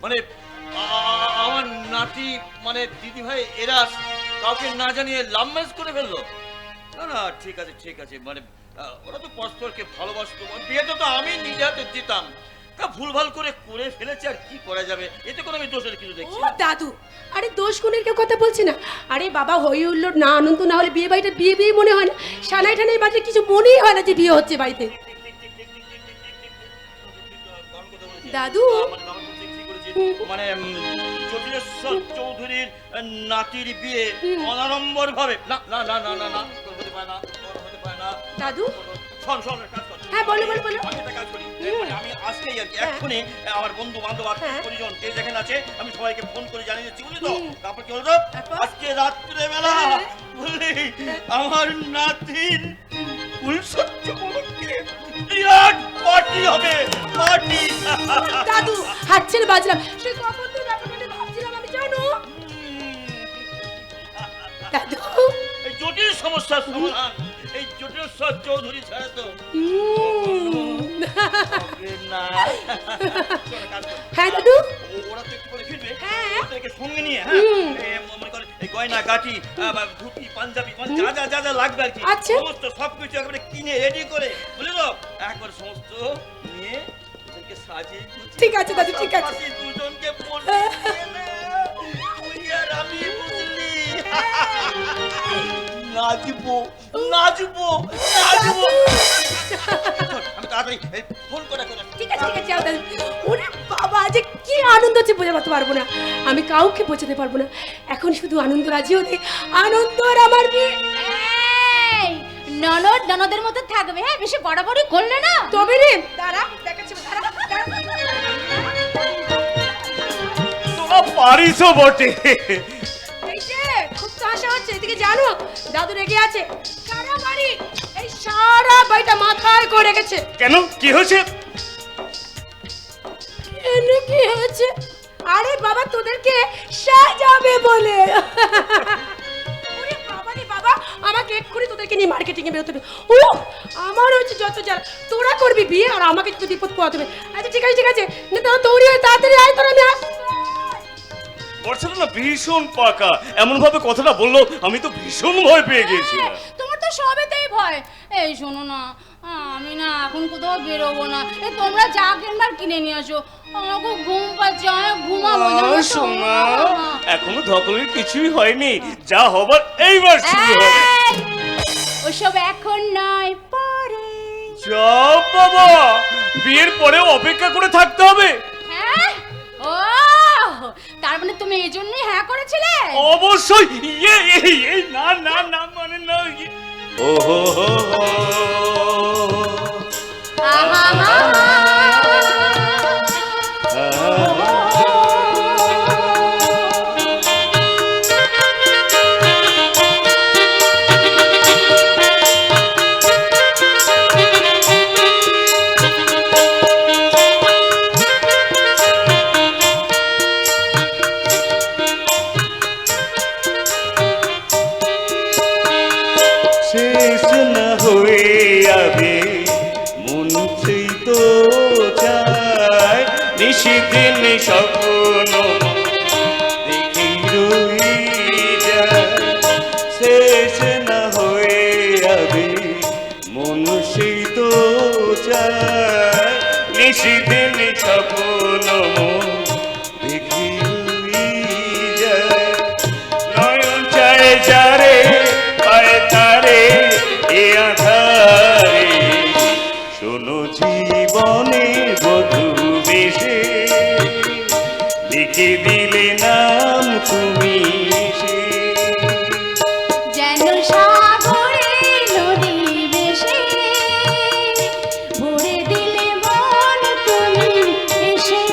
মানে আমার নাতি মানে দিদি ভাই এরা কাউকে না জানিয়ে লাভ ম্যারেজ করে ফেললো। না না ঠিক আছে ঠিক আছে, মানে ওরা তো পরস্পরকে ভালোবাসতো, বিয়েটা তো আমি নিজে হাতে দিতাম, তা ভুলভাল করে করে ফেলেছে, আর কি করা যাবে, এতে কোনো আমি দোষের কিছু দেখছি না। দাদু আরে দোষ গুণের কেউ কথা বলছি না। আরে বাবা হই হুল্লোড় না আনন্দ না হলে বিয়ে বাড়িটা বিয়ে বিয়ে মনে হয় না, সানাই টানাই বাড়িতে কিছু মনেই হয় না যে বিয়ে হচ্ছে বাড়িতে। দাদু মানে জটিলেশ্বর চৌধুরীর নাতির বিয়ে অনাড়ম্বর ভাবে না না না না না না হতে পারে না, হতে পারে না। দাদু শোন শোন কাজ কর। হ্যাঁ বলো বলো বলো। আমি একটা কাজ করি, মানে আমি আজকেই আর কি এক্ষুনি আমার বন্ধু বান্ধব আত্মীয় পরিজন যে যেখানে আছে আমি সবাইকে ফোন করে জানিয়ে দিচ্ছি, বুঝলি তো? তারপর কি হলো, আজকে রাত্রে বেলা বুঝলি আমার নাতির ফুলসজ্জ উপলক্ষে বিরাট পার্টি হবে, পার্টি। দাদু হাত ছেড়ে বাজলাম, সে কখন তুই ব্যাপারটা ভাবছিলাম আমি জানো। দাদু এই জটিল সমস্যার সমাধান এই জটিলেশ্বর চৌধুরী ছাড়া তো না। হ্যাঁ দাদু ওরা তো একটু করে ফিরবে, হ্যাঁ ওদেরকে সঙ্গে নিয়ে মনে করে এই গয়না গাটি ধুতি পাঞ্জাবি মানে যা যা যা যা লাগবে আর কি সমস্ত সবকিছু একেবারে কিনে রেডি করে বুঝলো একবার সমস্ত নিয়ে ওদেরকে সাজিয়ে। ঠিক আছে দাদু ঠিক আছে। দুজনকে তুই আর আমি বুঝলি নাচবো নাচবো নাচবো। আমি তাড়াতাড়ি ফোন করে করে। ঠিক আছে ঠিক আছে যাও দাদু। ওরে বাবা যে কি আনন্দ হচ্ছে বোঝাতে পারবো না, আমি কাউকে বোঝাতে পারবো না। এখন শুধু আনন্দ রাজি হতে আনন্দ আর আমার বিয়ে। এই ননদ ননদের মতো থাকবে, হ্যাঁ বেশি বড়াবড়ি করলে না তবে রে দাঁড়া দেখাচ্ছি দাঁড়া তোরা পারিসও বটে। এই যে খুব তাসা হচ্ছে এদিকে জানো দাদু রেগে আছে, সারা বাড়ি এই সারা বাড়িটা মাথায় করে গেছে। কেন কি হয়েছে? এনে কি হয়েছে? আরে বাবা তোদেরকে সাজাবে বলে। ওরে বাবা রে বাবা আমাকে এক্ষুনি তোদেরকে নিয়ে মার্কেটিং এ বেরোতে হবে। ও আমার হচ্ছে যত জ্বালা, তোরা করবি বিয়ে আর আমাকে তো বিপদ পোহাতে হবে। আচ্ছা ঠিক আছে ঠিক আছে না তোরা তৈরি হয়ে তাড়াতাড়ি আয়, তোরা আমি আসছি। বর্ষাটা না ভীষণ পাকা, এমন ভাবে কথাটা বললো আমি তো ভীষণ ভয় পেয়ে গিয়েছিলাম। তোমার তো সবেতেই ভয়। এই শোনো না আমি না এখন কোথাও বেরোবো না, এই তোমরা যা কিনবার কিনে নিয়ে আসো, আমাকে ঘুম পাচ্ছে, আমি ঘুমাবো। সোনা এখনো ধকলের কিছুই হয়নি, যা হবার এইবার শুরু হবে। ওসব এখন নয় পরে। যাও বাবা, বিয়ের পরেও অপেক্ষা করে থাকতে হবে। হ্যাঁ ও তার মানে তুমি এই জন্যই হ্যাঁ করেছিলে? অবশ্যই এই না না না মানে না ও হো হো শেষ না হয়ে যাবে মন সেই তো চায়, নিশিদিন স্বপ্ন দেখি রই যায়। শেষ না হয়ে যাবে মন সেই তো চায়, নিশিদিন স্বপ্ন দেখি রই যায়। নয়ন চায় যারে তারে এ আধারে, শোনো জীবনে বধূ বেশে লিখে দিলে নাম তুমি সে। যেন সাগরে নদী বেশে ভরে দিলে মন তুমি এসে।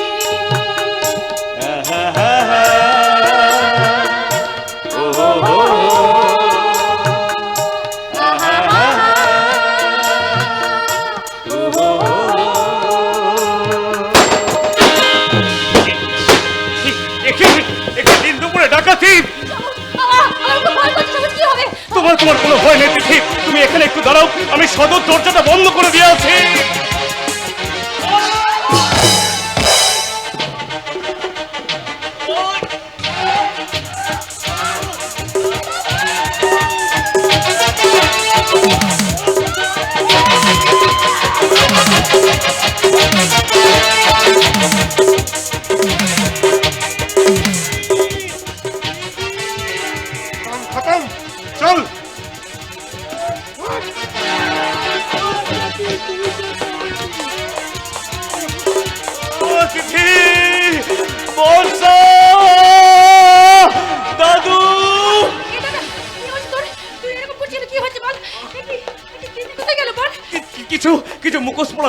তোমার কোনো ভয় নেই দেখি, তুমি এখানে একটু দাঁড়াও, আমি সদর দরজাটা বন্ধ করে দিয়ে আছি।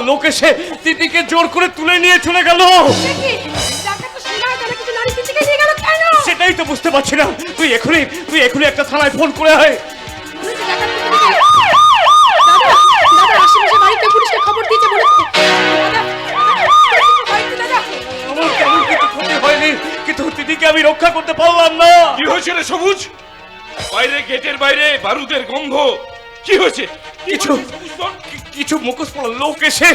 লোক এসে দিদিকে জোর করে তুলে নিয়ে চলে গেল। সে কি? ডাক্তার তো শোনা জানা কিছু নারী দিদিকে নিয়ে গেল কেন? সেটাই তো বুঝতে পারছি না। তুই এখনই একটা থানায় ফোন করে আয়। বলেছে ডাক্তার তো বলেছে। দাদা দাদা আশেপাশে বাড়িতে পুলিশকে খবর দিয়েছে বলেছে। দাদা বাড়িতে দাদা আমার কেমন কিছু ক্ষতি হয়নি, কিন্তু দিদিকে আমি রক্ষা করতে পারলাম না। কি হয়েছে রে সবুজ? বাইরে গেটের বাইরে বারুদের গন্ধ, কি হয়েছে? কিছু মুখোশ পড়া লোক এসে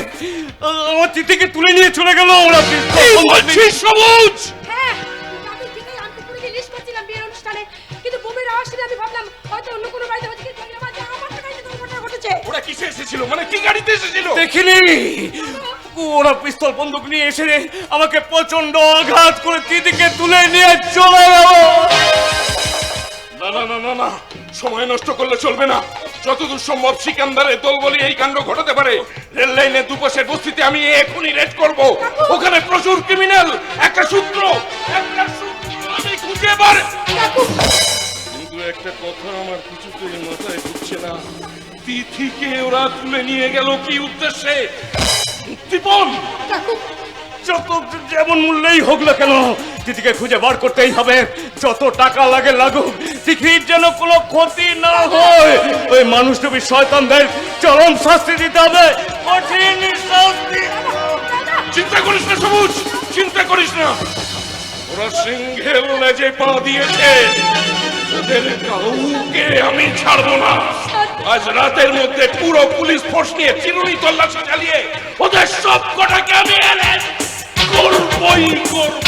আমার দিদিকে তুলে নিয়ে চলে গেল। ওরা সবুজ, হ্যাঁ দাদু ঠিকই আনতে করে লিস্ট করছিলাম বিয়ের অনুষ্ঠানে, কিন্তু বোমের আওয়াজ শুনে আমি ভাবলাম হয়তো অন্য কোনো বাড়িতে হচ্ছে, কিন্তু আমার বাড়িতে দুর্ঘটনা ঘটেছে। ওরা কিসে এসেছিল, মানে কি গাড়িতে এসেছিল? দেখিনি, ওরা পিস্তল বন্দুক নিয়ে এসে আমাকে প্রচন্ড আঘাত করে দিদিকে তুলে নিয়ে চলে গেল। না না না না না, সময় নষ্ট করলে চলবে না। যতদূর সম্ভব সিকান্দারের দল বলি এই কাণ্ড ঘটাতে পারে। রেল লাইনের দুপাশের বস্তিতে আমি এখনই রেড করব। ওখানে প্রচুর ক্রিমিনাল, একটা সূত্র আমি খুঁজে বার। কিন্তু একটা কথা আমার কিছুতেই মাথায় ঢুকছে না, তিথিকে ওরা তুলে নিয়ে গেল কি উদ্দেশ্যে? দীপন, যত যেমন মূল্যেই হোক না কেন দিদিকে খুঁজে বার করতেই হবে। যত টাকা লাগে লাগুক, দিদির যেন কোনো ক্ষতি না হয়। ওই মানুষটুপি শয়তানদের চরম শাস্তি দিতে হবে, কঠিন শাস্তি। চিন্তা করিস না সবুজ, চিন্তা করিস না। ওরা সিংহের লেজে পা দিয়েছে, ওদের কাউকে আমি ছাড়বো না। আজ রাতের মধ্যে পুরো পুলিশ ফোর্স নিয়ে চিরুনি তল্লাশি চালিয়ে ওদের সব কটাকে আমি অ্যারেস্ট করবই করব।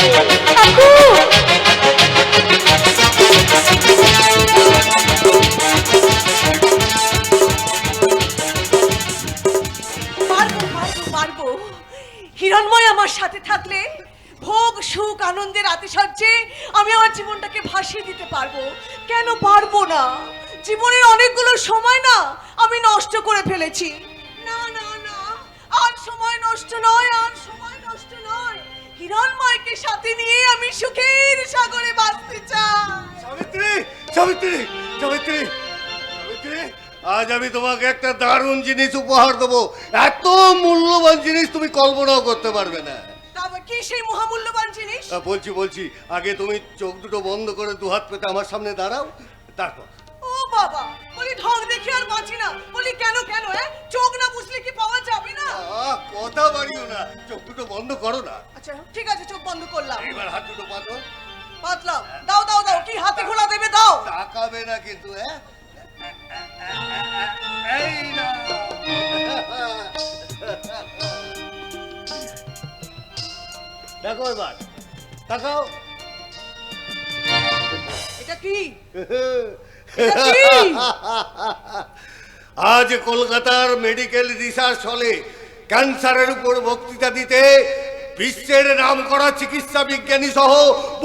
পারবো। হিরণময় আমার সাথে থাকলে ভোগ সুখ আনন্দের আতিশয্যে আমি আমার জীবনটাকে ভাসিয়ে দিতে পারবো। কেন পারবো না? জীবনের অনেকগুলো সময় না আমি নষ্ট করে ফেলেছি। না না না, আর সময় নষ্ট নয়, আর সময় নষ্ট নয়। হিরণময়কে সাথে নিয়ে আমি সুখের সাগরে বাঁচতে চাই। সাবিত্রী, সাবিত্রী, সাবিত্রী, সাবিত্রী, আজ আমি তোমাকে একটা দারুণ জিনিস উপহার দেবো। এত মূল্যবান জিনিস তুমি কল্পনাও করতে পারবে না। তবে কি সেই মহামূল্যবান জিনিস? বলছি, আগে তুমি চোখ দুটো বন্ধ করে দুহাত পেতে আমার সামনে দাঁড়াও, তারপর। ও বাবা, বলি ঢং দেখে আর বাঁচি না। বলি কেন কেন চোখ না বুঝলে কি পাওয়া যাবে না? কথা বাড়িও না, চোখ দুটো বন্ধ করো না। আচ্ছা ঠিক আছে, চোখ বন্ধ করলাম। এবার হাত দুটো পাতো। পাতলাম। দাও দাও দাও, কি হাতে ঘোলা দেবে দাও। তাকাবে না কিন্তু, এই না। দেখো এবার, তাকাও। এটা কি? আজ কলকাতার মেডিকেল রিসার্চ হলে ক্যান্সারের উপর বক্তৃতা দিতে বিশ্বের নামকরা চিকিৎসা বিজ্ঞানী সহ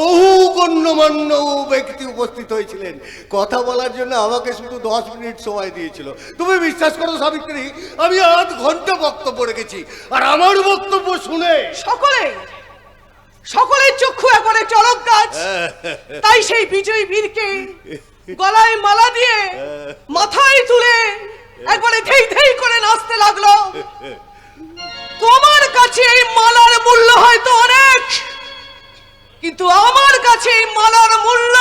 বহু গণ্যমান্য ব্যক্তি উপস্থিত হয়েছিলেন। কথা বলার জন্য আমাকে শুধু 10 মিনিট সময় দিয়েছিল। তুমি বিশ্বাস করো সাবিত্রী, আমি 8 ঘন্টা বক্তব্য রেখেছি। আর আমার বক্তব্য শুনে সকলের চক্ষু একবারে চলক গাছ। তাই সেই বিজয়ী বীরকে গলায় মালা দিয়ে মাথায় তুলে একবারে ধেই ধেই করে নাচতে লাগলো। তোমার কাছে এই মালার মূল্য হয়তো অনেক, কিন্তু আমার কাছে এই মালার মূল্য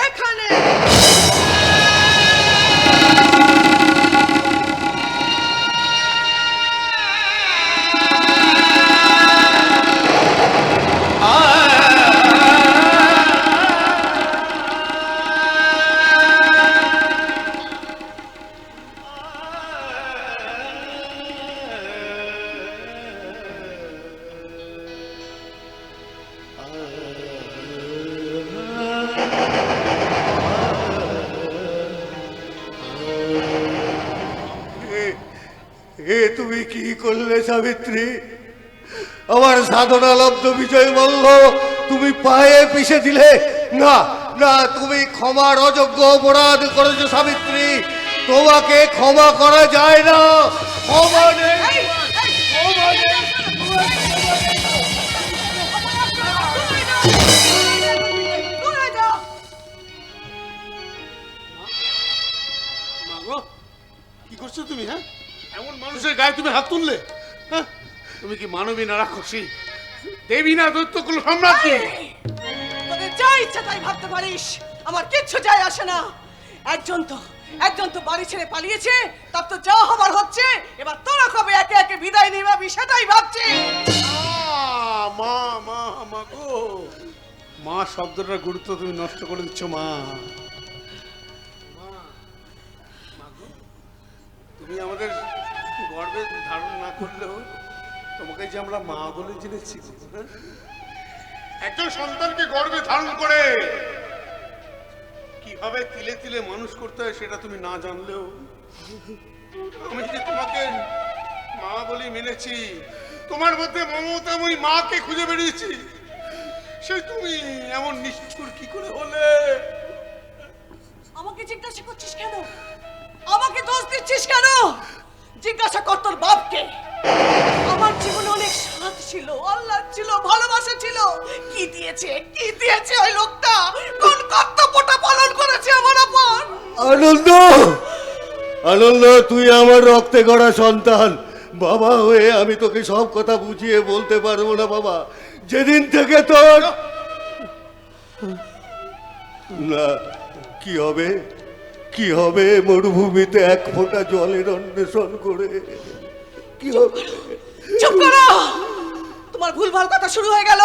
এখানে। তুমি কি করলে সাবিত্রী? আমার সাধনা লব্ধ বিজয় মল্ল তুমি পায়ে পিষে দিলে। না না, তুমি ক্ষমার অযোগ্য অপরাধ করেছো সাবিত্রী। তোমাকে ক্ষমা করা যায় না। ক্ষমা নেই, ক্ষমা নেই। কি করছো তুমি? হ্যাঁ, এমন মানুষের গায়ে তুমি হাত তুললে? হ্যাঁ? তুমি কি মানবী না রাক্ষসী, দেবী না দৈত্যকুল সম্রাজ্ঞী? তোদের যা ইচ্ছা তাই ভাবতে পারিস, আমার কিচ্ছু যায় আসে না। একজন তো বাড়ি ছেড়ে পালিয়েছে, তার তো যা হবার হচ্ছে। এবার তোরা কবে একে একে বিদায় নিবি সেটাই ভাবছি। মা মা মা গো, মা শব্দটার গুরুত্ব তুমি নষ্ট করে দিচ্ছ। মা তুমি আমাদের গর্বে ধারণ না করলেও তোমাকে যে আমরা মা বলে জেনেছি। একজন সন্তানকে গর্বে ধারণ করে কিভাবে তিলে তিলে মানুষ করতে হয় সেটা তুমি না জানলেও আমি যে তোমাকে মা বলে মেনেছি, তোমার মধ্যে মমতাময়ী মাকে খুঁজে বেরিয়েছি, সে তুমি এমন নিষ্ঠুর কি করে হলে? আমাকে জিজ্ঞাসা করছিস কেন? আমাকে দোষ দিচ্ছিস কেন? জিজ্ঞাসা কর তোর বাপকে। আমার জীবনে অনেক স্বাদ ছিল, আল্লাহ ছিল, ভালোবাসা ছিল। কি দিয়েছে ওই লোকটা? কোন কর্তব্যটা পালন করেছে আমার উপর? আনন্দ, তুই আমার রক্তে গড়া সন্তান। বাবা হয়ে আমি তোকে সব কথা বুঝিয়ে বলতে পারবো না বাবা। যেদিন থেকে তোর না, কি হবে মরুভূমিতে এক ফোঁটা জলের অন্বেষণ করে? কি হবে? চুপ করো, তোমার ভুলভাল কথা শুরু হয়ে গেল।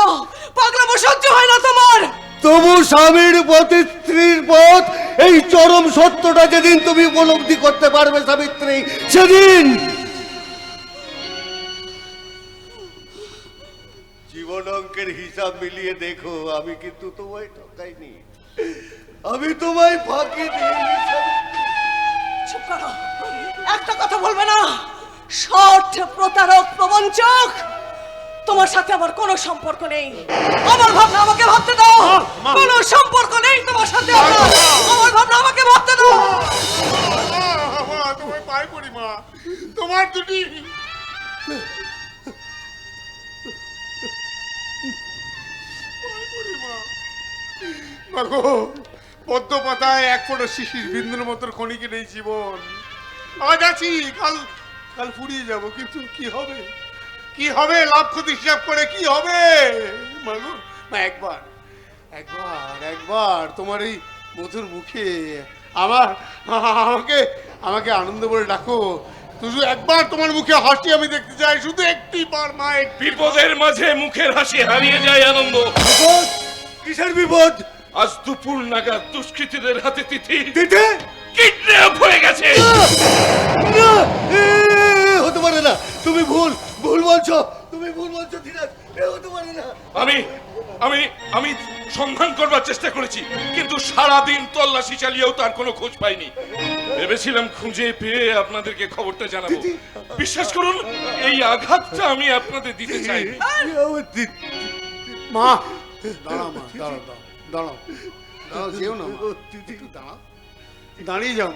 পাগলামো সহ্য হয় না তোমার। তবু স্বামীর প্রতি স্ত্রীর পথ, এই চরম সত্যটা যেদিন তুমি উপলব্ধি করতে পারবে সাবিত্রী, সেদিন জীবন অঙ্কের হিসাব মিলিয়ে দেখো, আমি কিন্তু তোমায় ঠকাইনি, আমি তোমায় ফাঁকি দিইনি। চুপ করো, একটা কথা বলবে না। শট প্রতারক প্রবঞ্চক, তোমার সাথে আমার কোনো সম্পর্ক নেই। আমার ভাবনা আমাকে ভাবতে দাও। কোনো সম্পর্ক নেই তোমার সাথে আমার ভাবনা আমাকে ভাবতে দাও। তোমায় পায়ে পড়ি মা, তোমার দুটি মাগো, পদ্ম পাতায় এক ফোঁটা শিশির বিন্দুর মতো ক্ষণিকের এই জীবন। আজ আছি, কাল ফুরিয়ে যাব, কিন্তু কি হবে লাভ ক্ষতি হিসাব করে কি হবে? মাগো মা, একবার তোমার এই মধুর মুখে আমাকে আনন্দ বলে ডাকো। শুধু একবার তোমার মুখে হাসি আমি দেখতে চাই, শুধু একটি বার মা। বিপদের মাঝে মুখের হাসি হারিয়ে যায় আনন্দ। কিসের বিপদ? আজ দুপুর নাগাদ দুষ্কৃতীদের হাতে তিথি দিতে কিডন্যাপ হয়ে গেছে। না, হতে পারে না, তুমি ভুল বলছো, ধীরাজ, হতে পারে না। আমি সন্ধান করবার চেষ্টা করেছি, কিন্তু সারাদিন তল্লাশি চালিয়েও তার কোনো খোঁজ পাইনি। ভেবেছিলাম খুঁজে পেয়ে আপনাদেরকে খবরটা জানাবো। বিশ্বাস করুন, এই আঘাতটা আমি আপনাদের দিতে চাই। মা দাঁড়াও, মা দাঁড়াও, যেও না, একটু দাঁড়িয়ে যাও।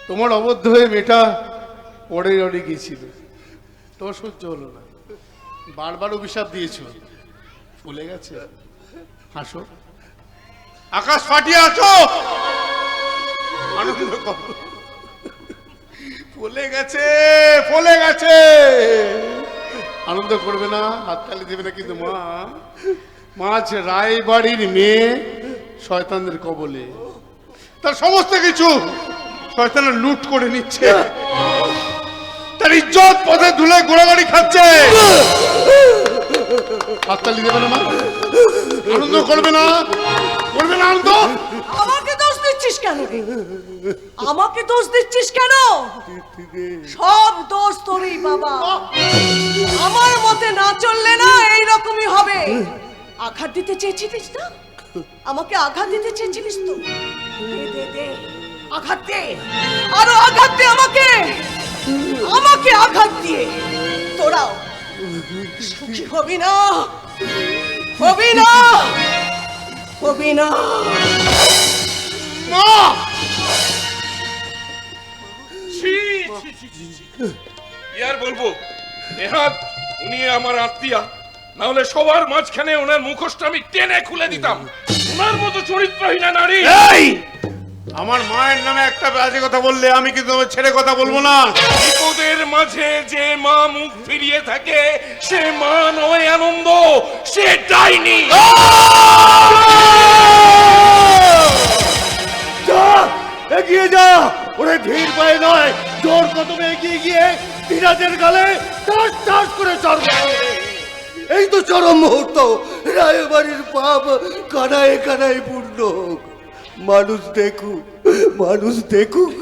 তোমার অবদ্ধ হয়ে মেয়েটা পরে গিয়েছিল, তোমার সহ্য হলো না, বারবার অভিশাপ দিয়েছ, ফুলে গেছে। হাসো, আকাশ ফাটিয়ে আছো, আনন্দ করো। ফুলে গেছে, আনন্দ করবে না, হাততালি দেবে না, কিন্তু মা আছে রায়বাড়ির মেয়ে, শয়তানদের কবলে, তার সমস্ত কিছু শয়তানরা লুট করে নিচ্ছে, তার ইজ্জত পথে ধুলে গোড়াগাড়ি খাচ্ছে। হাততালি দেবে না মা, আনন্দ করবে না আনন্দ। আমাকে দোষ দিচ্ছিস কেন? সব দোষ তোরই বাবা। আমার মতে না চললে না এইরকমই হবে। আঘাত দিতে চেয়েছিলিস না? আমাকে আঘাত দিতে চেয়েছিলিস তো? দে, আঘাত দে, আরো আঘাত দে আমাকে আঘাত দিয়ে তোরাও সুখী হবি না। আর বলবো, নেহাত উনি আমার আত্মীয়া, না হলে সবার মাঝখানে ওনার মুখোশটা আমি টেনে খুলে দিতাম। ওনার মতো চরিত্রহীনা নারী। আমার মায়ের নামে একটা বাজে কথা বললে আমি কিন্তু তোমার ছেড়ে কথা বলবো না। বিপদের মাঝে যে মা মুখ ফিরিয়ে থাকে সে মা নয় আনন্দ, সে ডাইনি। যা এগিয়ে যা, ওরে ধীর পায়ে নয় জোর কদমে এগিয়ে গিয়ে ধীরাজের গালে টাস টাস করে চড় মারো। এই তো চরম মুহূর্ত, রায়বাড়ির পাপ কানায় কানায় পূর্ণ হোক। মানুষ দেখুক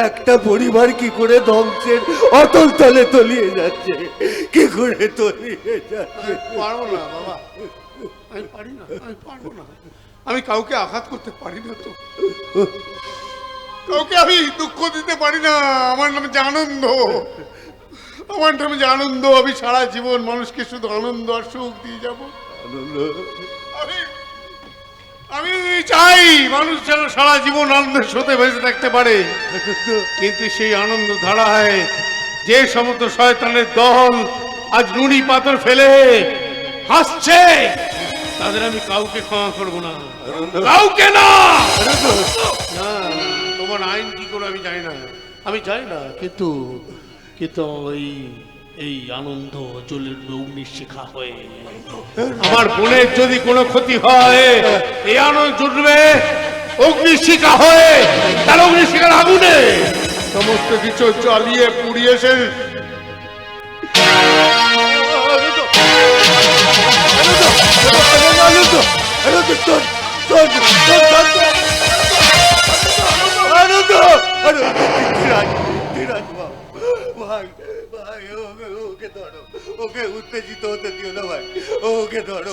একটা পরিবার কি করে ধ্বংসের অতল তলে তলিয়ে যাচ্ছে, কি করে তলিয়ে যাচ্ছে। পারবো না বাবা, আমি পারি না, আমি পারবো না। আমি কাউকে আঘাত করতে পারি না তো, কাউকে আমি দুঃখ দিতে পারি না। আমার নামে যে আনন্দ, আমার নামে যে আনন্দ, আমি সারা জীবন মানুষকে শুধু আনন্দ আর সুখ দিয়ে যাবো। আমি চাই মানুষ যেন সারা জীবন আনন্দের সাথে বেঁচে থাকতে পারে, কিন্তু সেই আনন্দ ধারায় যে সমস্ত শয়তানের দল আজ নুড়ি পাথর ফেলে হাসছে তাদের আমি কাউকে ক্ষমা করবো না, কাউকে না। না, তোমার আইন কি করে আমি জানি না, আমি জানি না, কিন্তু এই আনন্দ জলের অগ্নির শিখা হয়ে আমার বোনের যদি কোনো ক্ষতি হয়, এই আনন্দ জুটবে অগ্নির শিখা হয়ে, তার অগ্নির শিখার আগুনে সমস্ত কিছু জ্বালিয়ে পুড়িয়ে সে ওকে উত্তেজিত হতে দিও না ভাই, ওকে ধরো।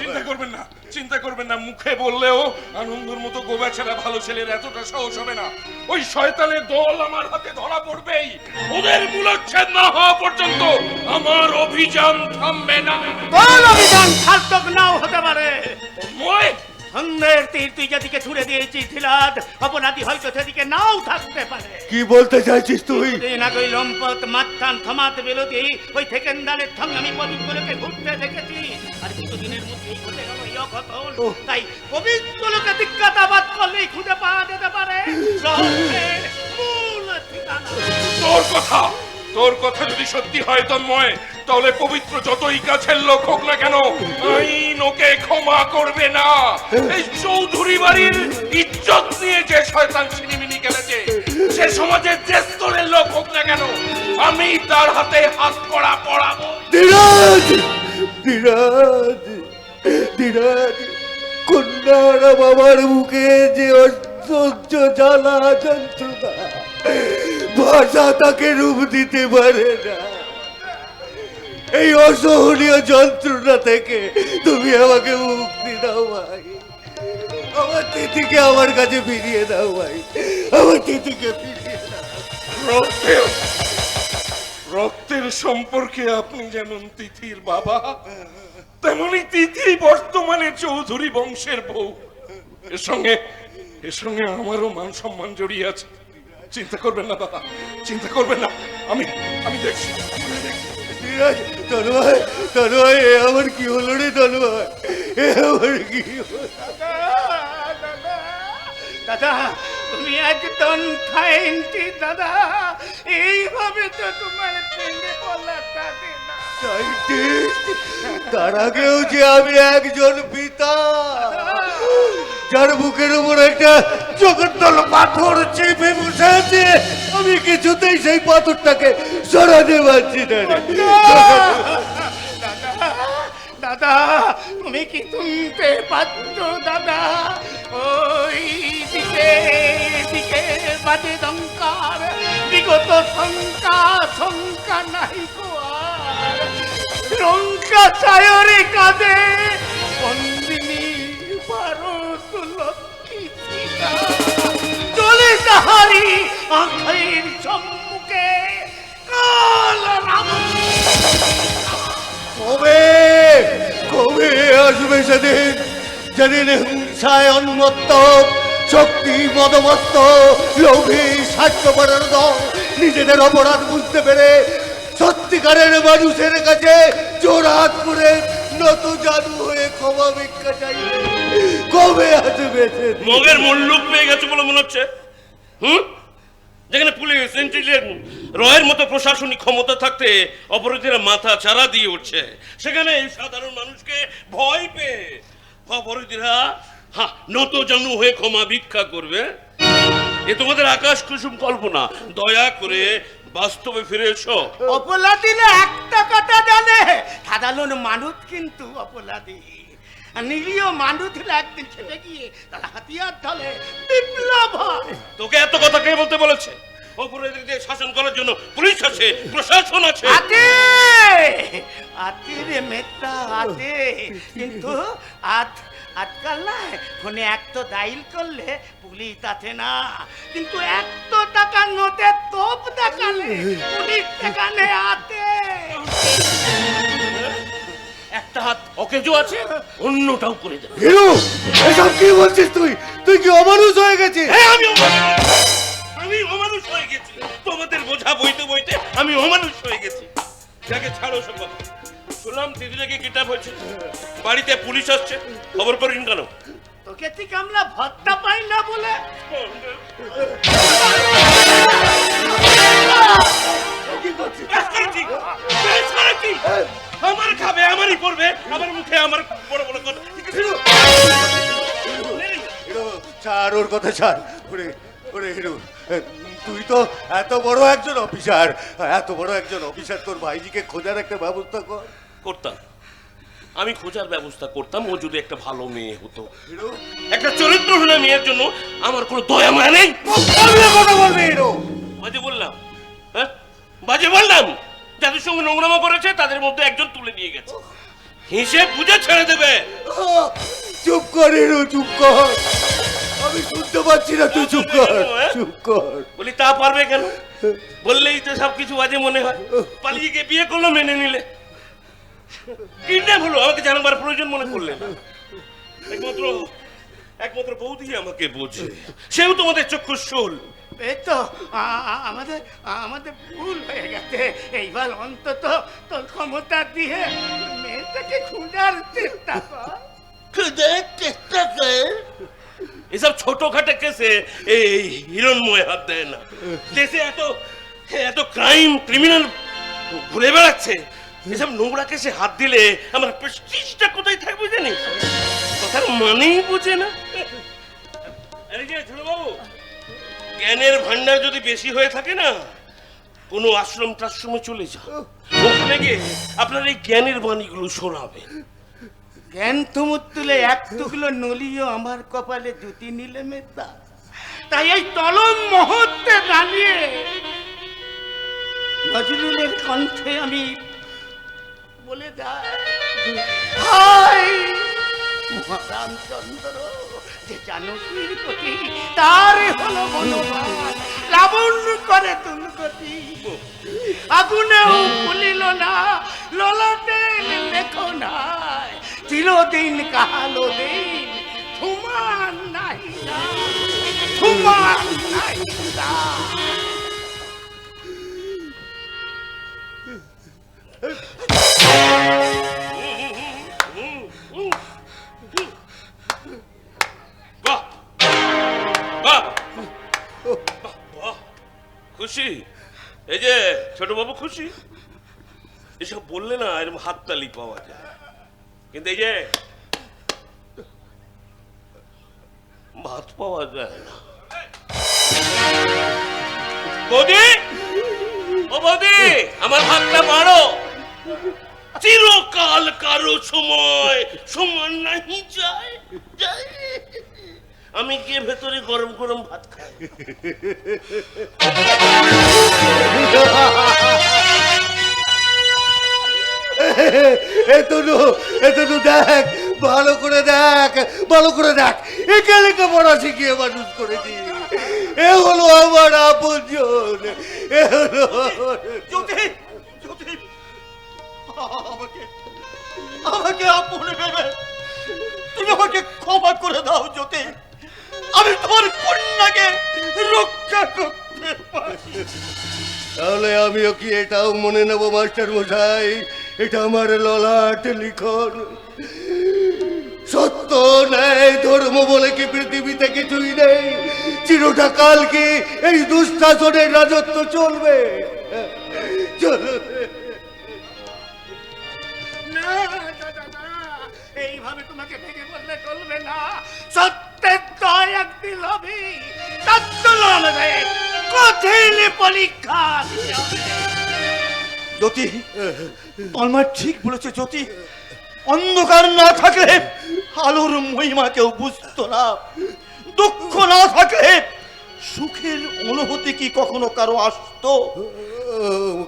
চিন্তা করবেন না, মুখে বললেও আনন্দর মতো গোবেচারা ভালো ছেলের এতটা সাহস হবে না। ওই শয়তানের দল আমার হাতে ধরা পড়বেই, ওদের মূলচ্ছেদ না হওয়া পর্যন্ত আমার অভিযান থামবে না। অভিযান সার্থক নাও হতে পারে। মই সন্দেহের তীর তুই যেদিকে ছুড়ে দিয়েছিস ধীরাজ, অপরাধী হয়তো সেদিকে নাও থাকতে পারে। কি বলতে চাইছিস তুই? তুই না ওই লম্পট মাত্রান থমাতে বিরোধী ওই থেকেন্দারের সঙ্গে আমি পবিত্রলোকে ঘুরতে দেখেছি, আর কিছুদিনের মধ্যেই ঘটে গেল এই অঘটন। তাই পবিত্রলোকে জিজ্ঞাসাবাদ করলেই খুঁজে পাওয়া যেতে পারে রহস্যের মূল ঠিকানা। তোর কথা যদি সত্যি হয় তন্ময়, তাহলে পবিত্র যতই কাছের লোক হোক না কেন আইন ওকে ক্ষমা করবে না। এই চৌধুরী বাড়ির ইজ্জত নিয়ে যে শয়তান ছিনিমিনি খেলেছে, সে সমাজের যে স্তরের লোক হোক না কেন আমি তার হাতে হাত কড়া পড়াবো। ধীরাজ, ধীরাজ, ধীরাজ, কন্যারা বাবার মুখে যে অসহ্য জ্বালা যন্ত্রণা, ভাষা তাকে রূপ দিতে পারে না। এই অসহনীয় যন্ত্রণা থেকে তুমি আমাকে মুক্তি দাও ভাই, আমার তিথিকে আমার কাছে ফিরিয়ে দাও ভাই, আমার তিথিকে ফিরিয়ে দাও। রক্তের সম্পর্কে আপনি যেমন তিথির বাবা, তেমনি তিথি বর্তমানে চৌধুরী বংশের বউ। এর সঙ্গে আমারও মান সম্মান জড়িয়ে আছে। চিন্তা করবেন না বাবা, চিন্তা করবেন না, আমি দেখছি। তন্ময়, তন্ময়, এ আমার কি হলো রে তন্ময়, এ আমার কি হলো? দাদা তুমি একদম খাইনটি দাদা, এইভাবে তো তোমার প্রেমে বলা থাকে না। তার আগেও যে আমি একজন পিতা, যার বুকের উপর একটা জগদ্দল পাথর চেপে বসে আছে, আমি কিছুতেই সেই পাথরটাকে সরাতে পারছি না রে। দাদা তুমি কি শুনতে পাচ্ছ দাদা? ওই দিকে বাজে দঙ্কার, বিগত শঙ্কা নাই গো আর। লঙ্কা চায়রে কাঁদে বন্দিনী ভারত লক্ষ্মী সীতা, চলে তাহারি আঁখের সম্মুখে কাল রাবণ। কবে আসবে সেদিন, যেদিন হিংসায় উন্মত্ত, শক্তি মদমত্ত, লোভী স্বার্থপরের দল নিজেদের অপরাধ বুঝতে পেরে সত্যিকারের মানুষের কাছে জোড়হাত করে নত জাদু হয়ে ক্ষমা ভিক্ষা চাইবে। কবে আসবে সেদিন? মগের মুল্লুক পেয়ে গেছে বলে মনে হচ্ছে। যেখানে পুলিশ, ইন্টেলিজেন্স, রয়ের মতো প্রশাসনিক ক্ষমতা থাকতে অপরাধীরা মাথা চারা দিয়ে উঠছে, সেখানে এই সাধারণ মানুষকে ভয় পেয়ে অপরাধীরা নত জানু হয়ে ক্ষমা ভিক্ষা করবে। এ তোমাদের আকাশ কুসুম কল্পনা। দয়া করে বাস্তবে ফিরে এসো। অপরাধীরা একটা কথা জানে, সাধারণ মানুষ কিন্তু অপরাধী। নিরীহ মানুষরা একদিন খেপে গিয়ে তারা হাতিয়ার ধরে বিপ্লব হয়। তোকে এত কথা কে বলতে বলেছে? অপরাধীদের শাসন করার জন্য পুলিশ আছে, প্রশাসন আছে। আতে আতে রে মেটা আতে, কিন্তু আজকাল না ফোনে একটা ডাইল করলে পুলিশ আছে না, কিন্তু 100 টাকার নোটে তোপ দেখালে পুলিশ সেখানে আছে। একটা হাত অকেজো আছে, অন্যটাও করে দেবে। হিরো, এসব কি বলছিস তুই? তুই কি অমানুষ হয়ে গেছিস? হ্যাঁ, আমি অমানুষ হয়ে গেছি। তোমাদের বোঝা বইতে বইতে আমি অমানুষ হয়ে গেছি। যাকে ছাড়ো সব কথা। শুনলাম দিদিটাকে কিডন্যাপ হয়েছে, বাড়িতে পুলিশ আসছে, খবর করেন কেন? তোকে ঠিক আমরা ভত্তা পাই না বলে। আমার খাবে, আমারই পড়বে, আমার মুখে আমার বড় বড় কথা। হিরো, ছাড় ওর কথা, ছাড়। ওরে ওরে হিরো, তুই তো এত বড় একজন অফিসার, তোর ভাইজিকে খোঁজার একটা ব্যবস্থা কর। করতাম, আমি খোঁজার ব্যবস্থা করতাম, ও যদি একটা ভালো মেয়ে হতো। একটা চরিত্রহীন মেয়ের জন্য আমার কোনো দয়া মায়া নেই। কথা বলবি হিরো? বাজে বললাম? হ্যাঁ, বাজে বললাম? যাদের সঙ্গে নোংরামা করেছে তাদের মধ্যে একজন তুলে নিয়ে গেছে, হিসেব বুঝে ছেড়ে দেবে। চুপ কর হিরো, চুপ কর। আমি শুনতে পাচ্ছি না, তুই চুপ কর, চুপ কর। বলি তা পারবে কেন? বললেই তো সবকিছু বাজে মনে হয়। পালিয়ে গিয়ে বিয়ে করলো, মেনে নিলে। কিডন্যাপ হলো, আমাকে জানাবার প্রয়োজন মনে করলেন। একমাত্র বৌদি আমাকে বোঝে, সেও তোমাদের চক্ষুশূল। এই তো আমাদের ভুল হয়ে গেছে। এইবার অন্তত তোর ক্ষমতা দিয়ে মেয়েটাকে খোঁজার চেষ্টা কর। এসব ছোটখাটো কেসে এই হিরণময় হাত দেয় না। দেশে এত ক্রিমিনাল ঘুরে বেড়াচ্ছে, এসব নোংরা কেসে হাত দিলে আমার প্রেস্টিজটা কোথায় থাকবে জানিস? কথার মানেই বুঝে না। আরে যে ছোট বাবু, জ্ঞানের ভান্ডার যদি বেশি হয়ে থাকে না, কোনো আশ্রম টাশ্রমে চলে যা, ওখানে গিয়ে আপনার এই জ্ঞানের বাণীগুলো শোনাবে। জ্ঞান তুমুর তুলে এক টুকলো নলিও আমার কপালে জুতি নিলে মেতা। তাই এই চলম মুহূর্তে দাঁড়িয়ে নজরুলের কণ্ঠে আমি বলে যাই, রামচন্দ্র যে জানকীর প্রতি তার হলো মনোভাব, লাবণ্য করে তুলগতি। আগুনেও ভুলিল না, ললাটে লেখো নাই, চিরদিন কাহালো দিন, থুমান নাই না, থুমান নাই না। খুশি? এই যে ছোট বাবু খুশি? এসব বললে না এরকম হাততালি পাওয়া যায়, কিন্তু এই যে ভাত পাওয়া যায় না। বৌদি, ও বৌদি, আমার ভাতটা মারো। চিরকাল কারো সময় সমান নাহি যায়। আমি গিয়ে ভেতরে গরম গরম ভাত খাই। এতটু দেখ, ভালো করে দেখ, একে লেখা পড়া শিখিয়ে মানুষ করেছি। এ হলো আমার আপনজন, এ হলো আমাকে আপনে ভেবে তুমি আমাকে ক্ষমা করে দাও জ্যোতি। আমি তোমার কন্যাকে রক্ষা করতে পারি। তাহলে আমিও কি এটাও মনে নেব মাস্টার মশাই, এটা আমার ললাট লিখন। সত্য সত্য ন্যায় ধর্ম বলে কি পৃথিবীতে কিছুই নেই? চিরটা কাল কি এই দুঃশাসনের রাজত্ব চলবে? চলবে। না দাদা না, এইভাবে তোমাকে ভেঙে বললে চলবে না। সত্যের জয় একদিন হবে, সত্য লড়বে, কঠিন পরীক্ষা দিতে হবে। জ্যোতি, তন্ময় ঠিক বলেছে জ্যোতি। অন্ধকার না থাকলে আলোর মহিমা কেউ বুঝতো না। দুঃখ না থাকলে সুখের অনুভূতি কি কখনো কারো আসতো?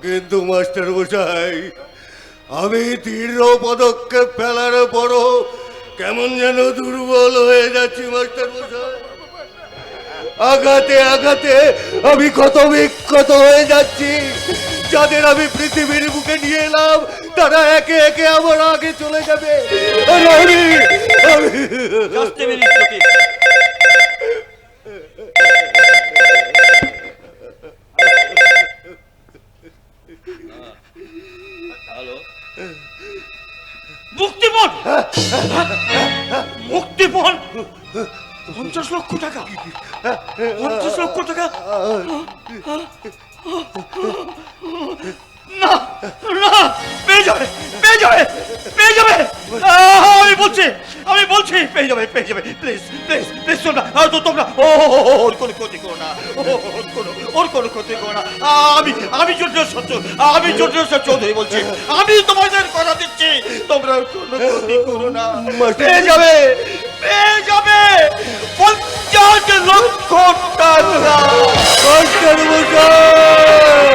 কিন্তু মাস্টার মশাই, আমি দৃঢ় পদক্ষেপ ফেলার পরও কেমন যেন দুর্বল হয়ে যাচ্ছি মাস্টার মশাই। আঘাতে আঘাতে আমি ক্ষত বিক্ষত হয়ে যাচ্ছি। যাদের আমি পৃথিবীর বুকে নিয়ে এলাম তারা একে একে আমার আগে চলে যাবে। আর আসতে পেরিস জ্যোতি। হ্যালো, মুক্তিপণ, মুক্তিপণ, 50 লক্ষ টাকা, 50 লক্ষ টাকা। না না, পেয়ে যাবে, পেয়ে যাবে, পেয়ে যাবে। আমি বলছি পেয়ে যাবে, পেয়ে যাবে। প্লিজ প্লিজ প্লিজ তোমরা, তোমরা ওর কোনো ক্ষতি করো না, ওর কোনো ক্ষতি করো না। আমি জোর চৌধুরী বলছি, আমি তোমাদের কথা দিচ্ছি, তোমরা কোনো ক্ষতি করো না। পেয়ে যাবে, পেয়ে যাবে 50 লক্ষ টাকা। মাস্টার মশাই,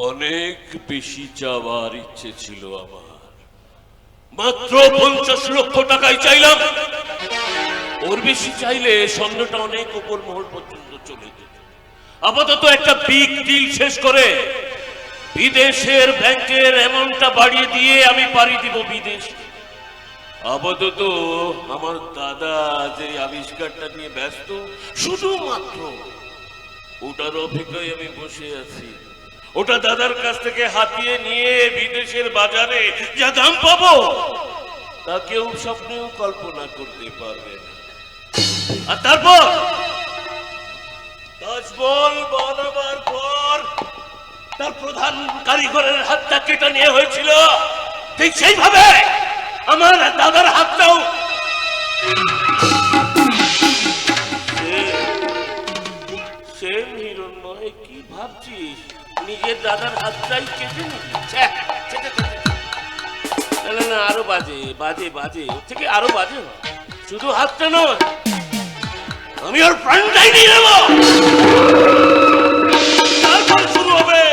অনেক বেশি চাওয়ার ইচ্ছে ছিল আমার, মাত্র 50 লক্ষ টাকাই চাইলাম। ওর বেশি চাইলে স্বর্ণটা অনেক উপর মহল পর্যন্ত চলে যেত। আপাতত একটা বিগ ডিল শেষ করে বিদেশের ব্যাংকের অ্যামাউন্টটা বাড়িয়ে দিয়ে আমি পাড়ি দিব বিদেশ। আপাতত আমার দাদা যে আবিষ্কারটা নিয়ে ব্যস্ত, শুধুমাত্র ওটার অপেক্ষায় আমি বসে আছি। ওটা দাদার কাছ থেকে হাতিয়ে নিয়ে বিদেশের বাজারে যা দাম পাবো তা কেউ স্বপ্নেও কল্পনা করতে পারবে না। আর তারপর তাজমহল বানাবার পর তার প্রধান কারিগরের হাতটা কেটে নিয়ে হয়েছিল, ঠিক সেইভাবে আমার দাদার হাতটাও সেম। হিরণময়, কি ভাবছিস? নিজের দাদার হাতটাই কেটে নিবি? না না, আরো বাজে বাজে বাজে, ওর থেকে আরো বাজে হয়। শুধু হাতটা নয়, আমি ওর প্রাণটাই নিয়ে নেব। তারপর শুরু হবে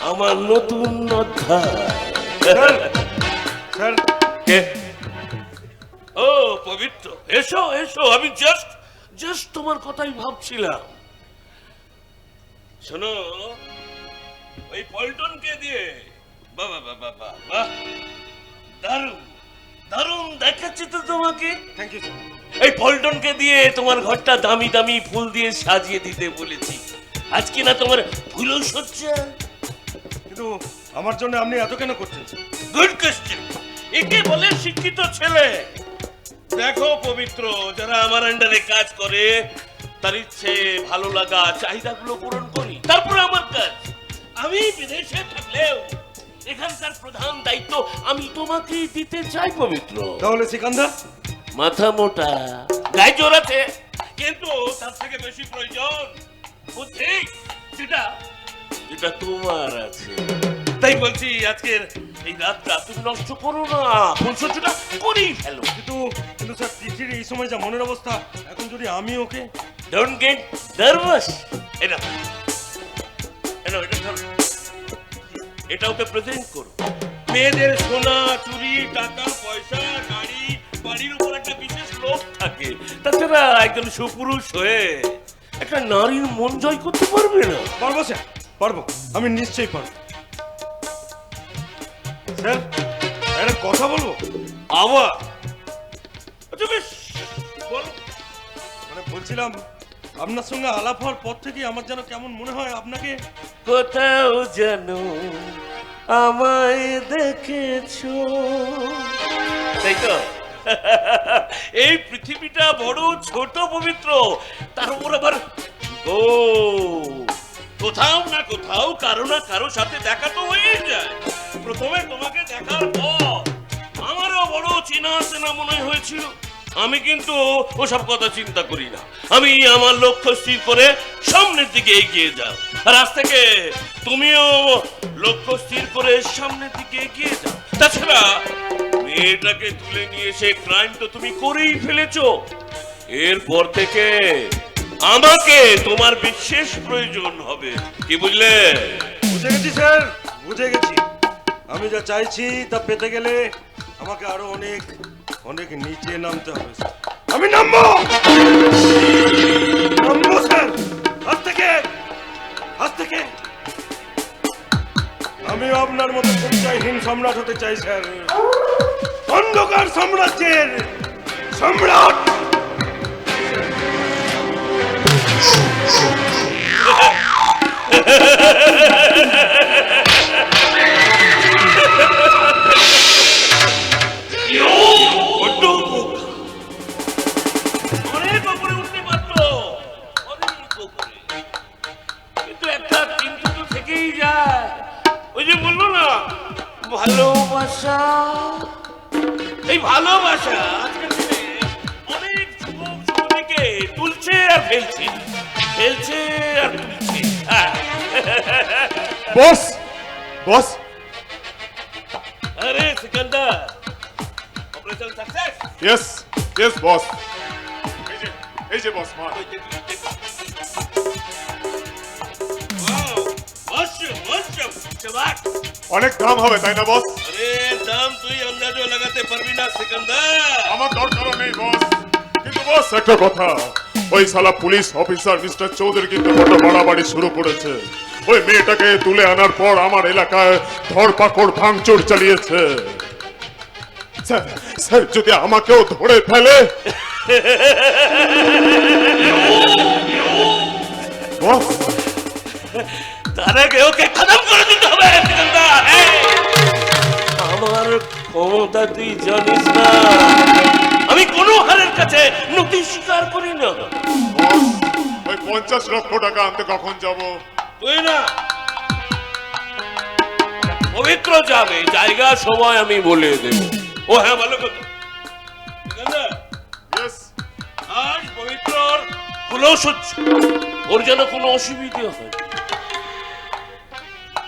আমার নতুন অধ্যায়। কে? ও পবিত্র, এসো এসো, আমি জাস্ট তোমার কথাই ভাবছিলাম। শোনো, ওই পল্টনকে দিয়ে বাবা বাবা বাবা, দারুণ দারুণ দেখাচ্ছি তো তোমাকে। Thank you sir. এই পল্টনকে দিয়ে তোমার ঘরটা দামি দামি ফুল দিয়ে সাজিয়ে দিতে বলেছি। আজকে না তোমার ফুলও সজ্জা। কিন্তু আমার জন্য আপনি এত কেন করছেন? গুড কোশ্চেন, একে বলে শিক্ষিত ছেলে। দেখো পবিত্র, যারা আমার আন্ডারে কাজ করে তার ইচ্ছে, ভালো লাগা, চাহিদাগুলো পূরণ করি, তারপরে আমার কাজ। আমি বিদেশে থাকলেও এখানকার প্রধান দায়িত্ব আমি তোমাকেই দিতে চাই পবিত্র। তাহলে সিকান্দার মাথা মোটা, গায়ে জোরাতে, কিন্তু তার থেকে বেশি প্রয়োজন বুদ্ধি, যেটা তোমার আছে। তাই বলছি, আজকের এই রাতটা তুমি নষ্ট করো না, ফুলসজ্জাটা করেই ফেলো। কিন্তু স্যার, চিঠির এই সময় যা মনের অবস্থা, এখন যদি আমি ওকে ডোন্ট গেট নার্ভাস। এটা ওকে প্রেজেন্ট করো। মেয়েদের সোনা, চুরি, টাকা পয়সা, গাড়ি বাড়ির উপর একটা বিশেষ লোভ থাকে। তাছাড়া একজন সুপুরুষ হয়ে একটা নারীর মন জয় করতে পারবে না? পারবো স্যার, পারবো, আমি নিশ্চয়ই পারবো স্যার। একটা কথা বলবো? আবার আচ্ছা বেশ বলো। মানে বলছিলাম, আপনার সঙ্গে আলাপ হওয়ার পর থেকে আমার যেন কেমন মনে হয় আপনাকে কোথাও যেন আমায় দেখেছো, তাই তো? এই পৃথিবীটা বড় ছোট পবিত্র, তার উপর আবার ও কোথাও না কোথাও কারো না কারো সাথে দেখা তো হয়েই যায়। প্রথমে তোমাকে দেখার পর আমারও বড় চেনা চেনা মনে হয়েছিল। আমি কিন্তু ওসব কথা চিন্তা করি না, আমি আমার লক্ষ্য স্থির করে সামনের দিকে এগিয়ে যাও। আর আজ থেকে তুমিও লক্ষ্য স্থির করে সামনের দিকে এগিয়ে যাও। তাছাড়া মেয়েটাকে তুলে নিয়ে এসে ক্রাইম তো তুমি করেই ফেলেছো, এরপর থেকে আমাকে তোমার বিশেষ প্রয়োজন হবে, কি বুঝলে? বুঝে গেছি স্যার, বুঝে গেছি। আমি যা চাইছি তা পেতে গেলে আমাকে আরো অনেক অনেক নিচে নামতে হবে স্যার। আমি নামবো নামবো স্যার। আজ থেকে আমি আপনার মতো পরিচয়হীন সম্রাট হতে চাই স্যার, অন্ধকার সাম্রাজ্যের সম্রাট। অনেক উপরে উঠতে পারতো, অনেক উপরে, কিন্তু একটা কিন্তু তো থেকেই যায়। ওই যে বললো না ভালোবাসা, এই ভালোবাসা আজকাল দিনে অনেক যুবক যুবতীকে তুলছে আর ফেলছে, ফেলছে আর তুলছে। বস বস, আরে Sikandar, operation success. Yes yes boss. এই যে বস, মা অনেক দাম হবে তাই না বস? আরে দাম তুই আন্দাজও লাগাতে পারবি না সিকান্দার। আমার দরকার নেই বস, কিন্তু বস একটা কথা, ওই শালা পুলিশ অফিসার মিস্টার চৌধুরী কিন্তু বড় বাড়াবাড়ি শুরু করেছে। ওই মেয়েটাকে তুলে আনার পর আমার এলাকায় ধরপাকড় ভাঙচুর চালিয়েছে। স্যার স্যার যদি আমাকেও ধরে ফেলে? বস তার আগে ওকে খতম করে দিতে হবে সিকান্দার। আমার ক্ষমতা তুই জানিস না, আমি কোনো হারের কাছে নথি স্বীকার করি না। ওই 50 লক্ষ টাকা আনতে কখন যাব? তুই না, পবিত্র যাবে, জায়গা সময় আমি বলে দেব। ও হ্যাঁ ভালো কথা সিকান্দার, আজ পবিত্রর কুলো সহ্য, ওর যেন কোনো অসুবিধে হয়।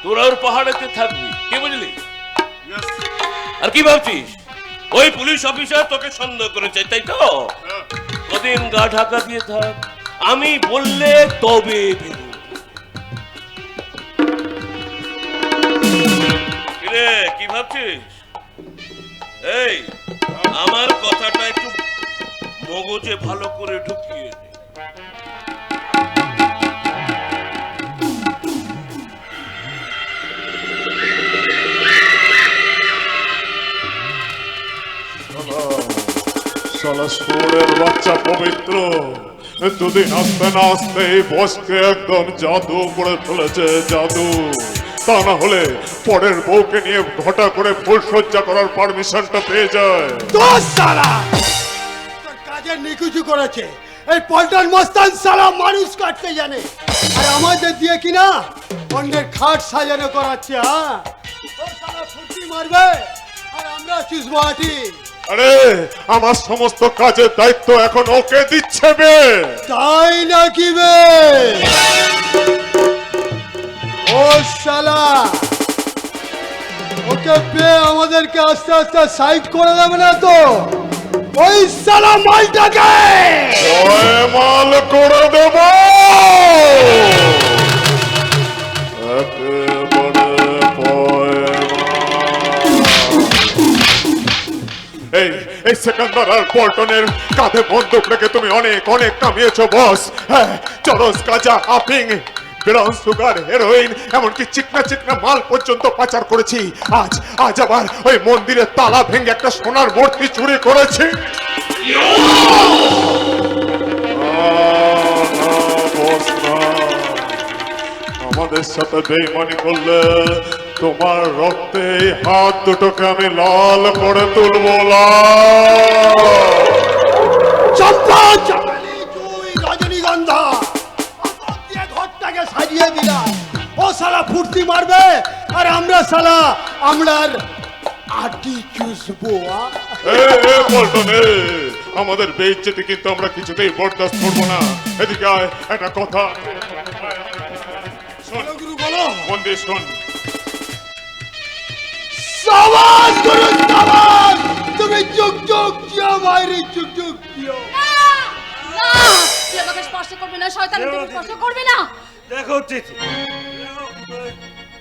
তোরা ওর পাহাড়েতে থাকবি, কি বুঝলি? আর কি ভাবছিস ওই পুলিশ অফিসার তোকে সন্দেহ করেছে তাই তো? কদিন গা ঢাকা দিয়ে থাক, আমি বললে তবে বেরো। কিরে কি ভাবছিস? এই আমার কথাটা একটু মগজে ভালো করে ঢুকিয়ে নে। শালা শুয়োরের বাচ্চা পবিত্র দুদিন আসতে না আসতে বসকে একদম জাদু করে ফেলেছে, জাদু। তা না হলে পরের বউকে নিয়ে ঘটা করে ফুলসজ্জা করার পারমিশনটা পেয়ে যায়। দোষ সালা তোর কাজে নিকুচু করেছে এই পল্টন মস্তান, সালা মানুষ কাটতে জানে আর আমাদের দিয়ে কিনা অন্যের খাট সাজানো করাচ্ছে। হ্যাঁ ও সালা ফুটি মারবে আর আমরা চুষবো হাঁটি। আরে আমার সমস্ত কাজের দায়িত্ব এখন ওকে দিচ্ছে বে। তাই নাকি বে? ও শালা ওকে পে আমাদেরকে আস্তে আস্তে সাইড করে দেবে না তো? ওই শালা মালটাকে ওই মাল করে দেব একেবারে এই এই সেকেন্দার আর পল্টনের কাঁধে বন্দুক রেখে তুমি অনেক অনেক কামিয়েছো বস। হ্যাঁ চরস গাঁজা আফিং ব্রাউন সুগার, হেরোইন, এমনকি চিকনা চিকনা মাল পর্যন্ত পাচার করেছি। আজ আবার ওই মন্দিরের তালা ভেঙে একটা সোনার মূর্তি চুরি করেছি। আমাদের সাথে বেইমানি করলে তোমার রক্তে হাত দুটোকে আমি লাল করে তুলবো। চম্পা, চামেলি, জুঁই, রজনীগন্ধা দিয়ে ঘরটাকে সাজিয়ে দিলাম। ও শালা ফুর্তি মারবে আর আমরা শালা আমরার আটি চুষবো। আমাদের বেইজ্জতি কিন্তু আমরা কিছুতেই বরদাস্ত করবো না। এদিকে আয়, একটা কথা গুরু বলো। মন দিয়ে শোন। সাবাস গুরু সাবাস, তুমি যুগ যুগ জিও মাইরি, যুগ যুগ জিও। না, তুই আমাকে স্পর্শ করবি না শয়তান, তুমি স্পর্শ করবি না। দেখো তিথি,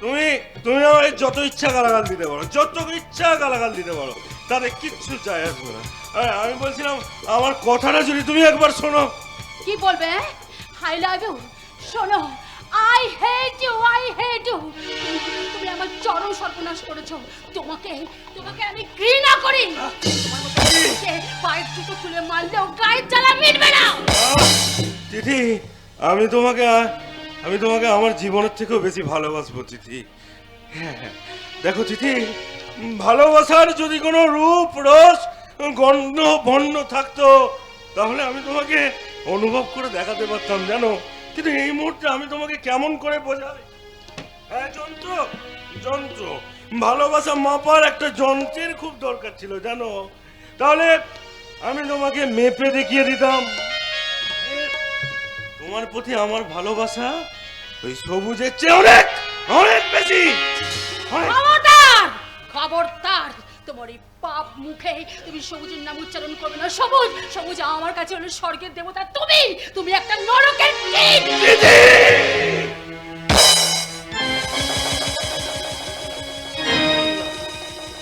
তুমি তুমি আমায় যত ইচ্ছা গালাগাল দিতে পারো, যত ইচ্ছা গালাগাল দিতে পারো, তাতে কিচ্ছু যায় আসবে না। আমি বলছিলাম আমার কথাটা যদি তুমি একবার শোনো। কি বলবে? I love you. শোনো, I hate you, I hate you. তুমি আমার চরম সর্বনাশ করেছো। তোমাকে আমি ঘৃণা করি। তোমার মতো মেয়েকে পায়ের জুতো খুলে মারলেও গায়ের জ্বালা মিটবে না। তিথি, আমি তোমাকে আমার জীবনের থেকেও বেশি ভালোবাসবো তিথি। হ্যাঁ, দেখো তিথি, ভালোবাসার যদি কোনো রূপ, রস, গন্ধ, বর্ণ থাকতো তাহলে আমি তোমাকে অনুভব করে দেখাতে পারতাম, জানো। কিন্তু এই মুহূর্তে আমি তোমাকে কেমন করে বোঝাই? হ্যাঁ, যন্ত্র। ভালোবাসা মাপার একটা যন্ত্রের খুব দরকার ছিল, জানো। তাহলে আমি তোমাকে মেপে দেখিয়ে দিতাম। তোমার প্রতি আমার ভালোবাসা ওই সবুজের চেয়ে অনেক অনেক বেশি। খবরদার, তোমার এই পাপ মুখে তুমি সবুজের নাম উচ্চারণ করবে না। সবুজ আমার কাছে হলো স্বর্গের দেবতা। তুমি একটা নরকের কীট।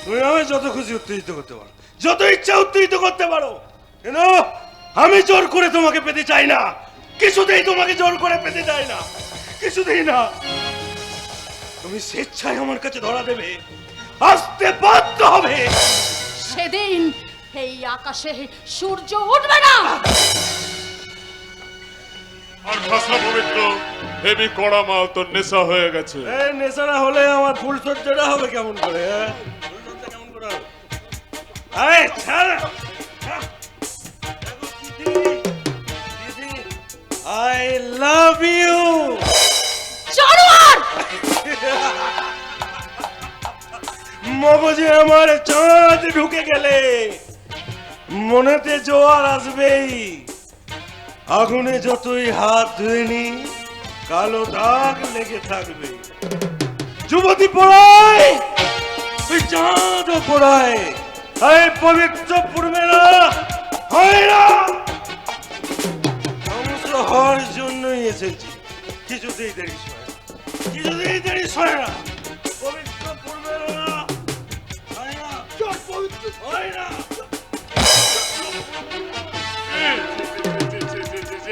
তুমি আমায় যত খুশি উত্তেজিত করতে পারো, যত ইচ্ছা উত্তেজিত করতে পারো, কিন্তু আমি জোর করে তোমাকে পেতে চাই না। কিছুতেই তোমাকে জোর করে পেতে চাই না, কিছুতেই না। তুমি স্বেচ্ছায় আমার কাছে ধরা দেবে, আসতে বাধ্য হবে। সেদিন এই আকাশে সূর্য উঠবে না। আর ভাষা পবিত্র, হেবি কড়া মাল তো নেশা হয়ে গেছে। এই নেশা না হলে আমার ফুল সজ্জাটা হবে কেমন করে? ফুল সজ্জা কেমন করে হবে? আরে ছাড়। I love you. জানোয়ার! মগজে আমার চাঁদ ঢুকে গেলে মনেতে জোয়ার আসবেই। আগুনে যতই হাত ধুয়ে নি, কালো দাগ লেগে থাকবে। যুবতী পড়ায়, ওই চাঁদও পড়ায়। এই পবিত্র পূর্বেরা হয় না, ধ্বংস হওয়ার জন্যই এসেছি। কিছুতেই দেরি সয় না, কিছুতেই দেরি সয় না। পবিত্র পূর্বেরা হয় না, হয় না।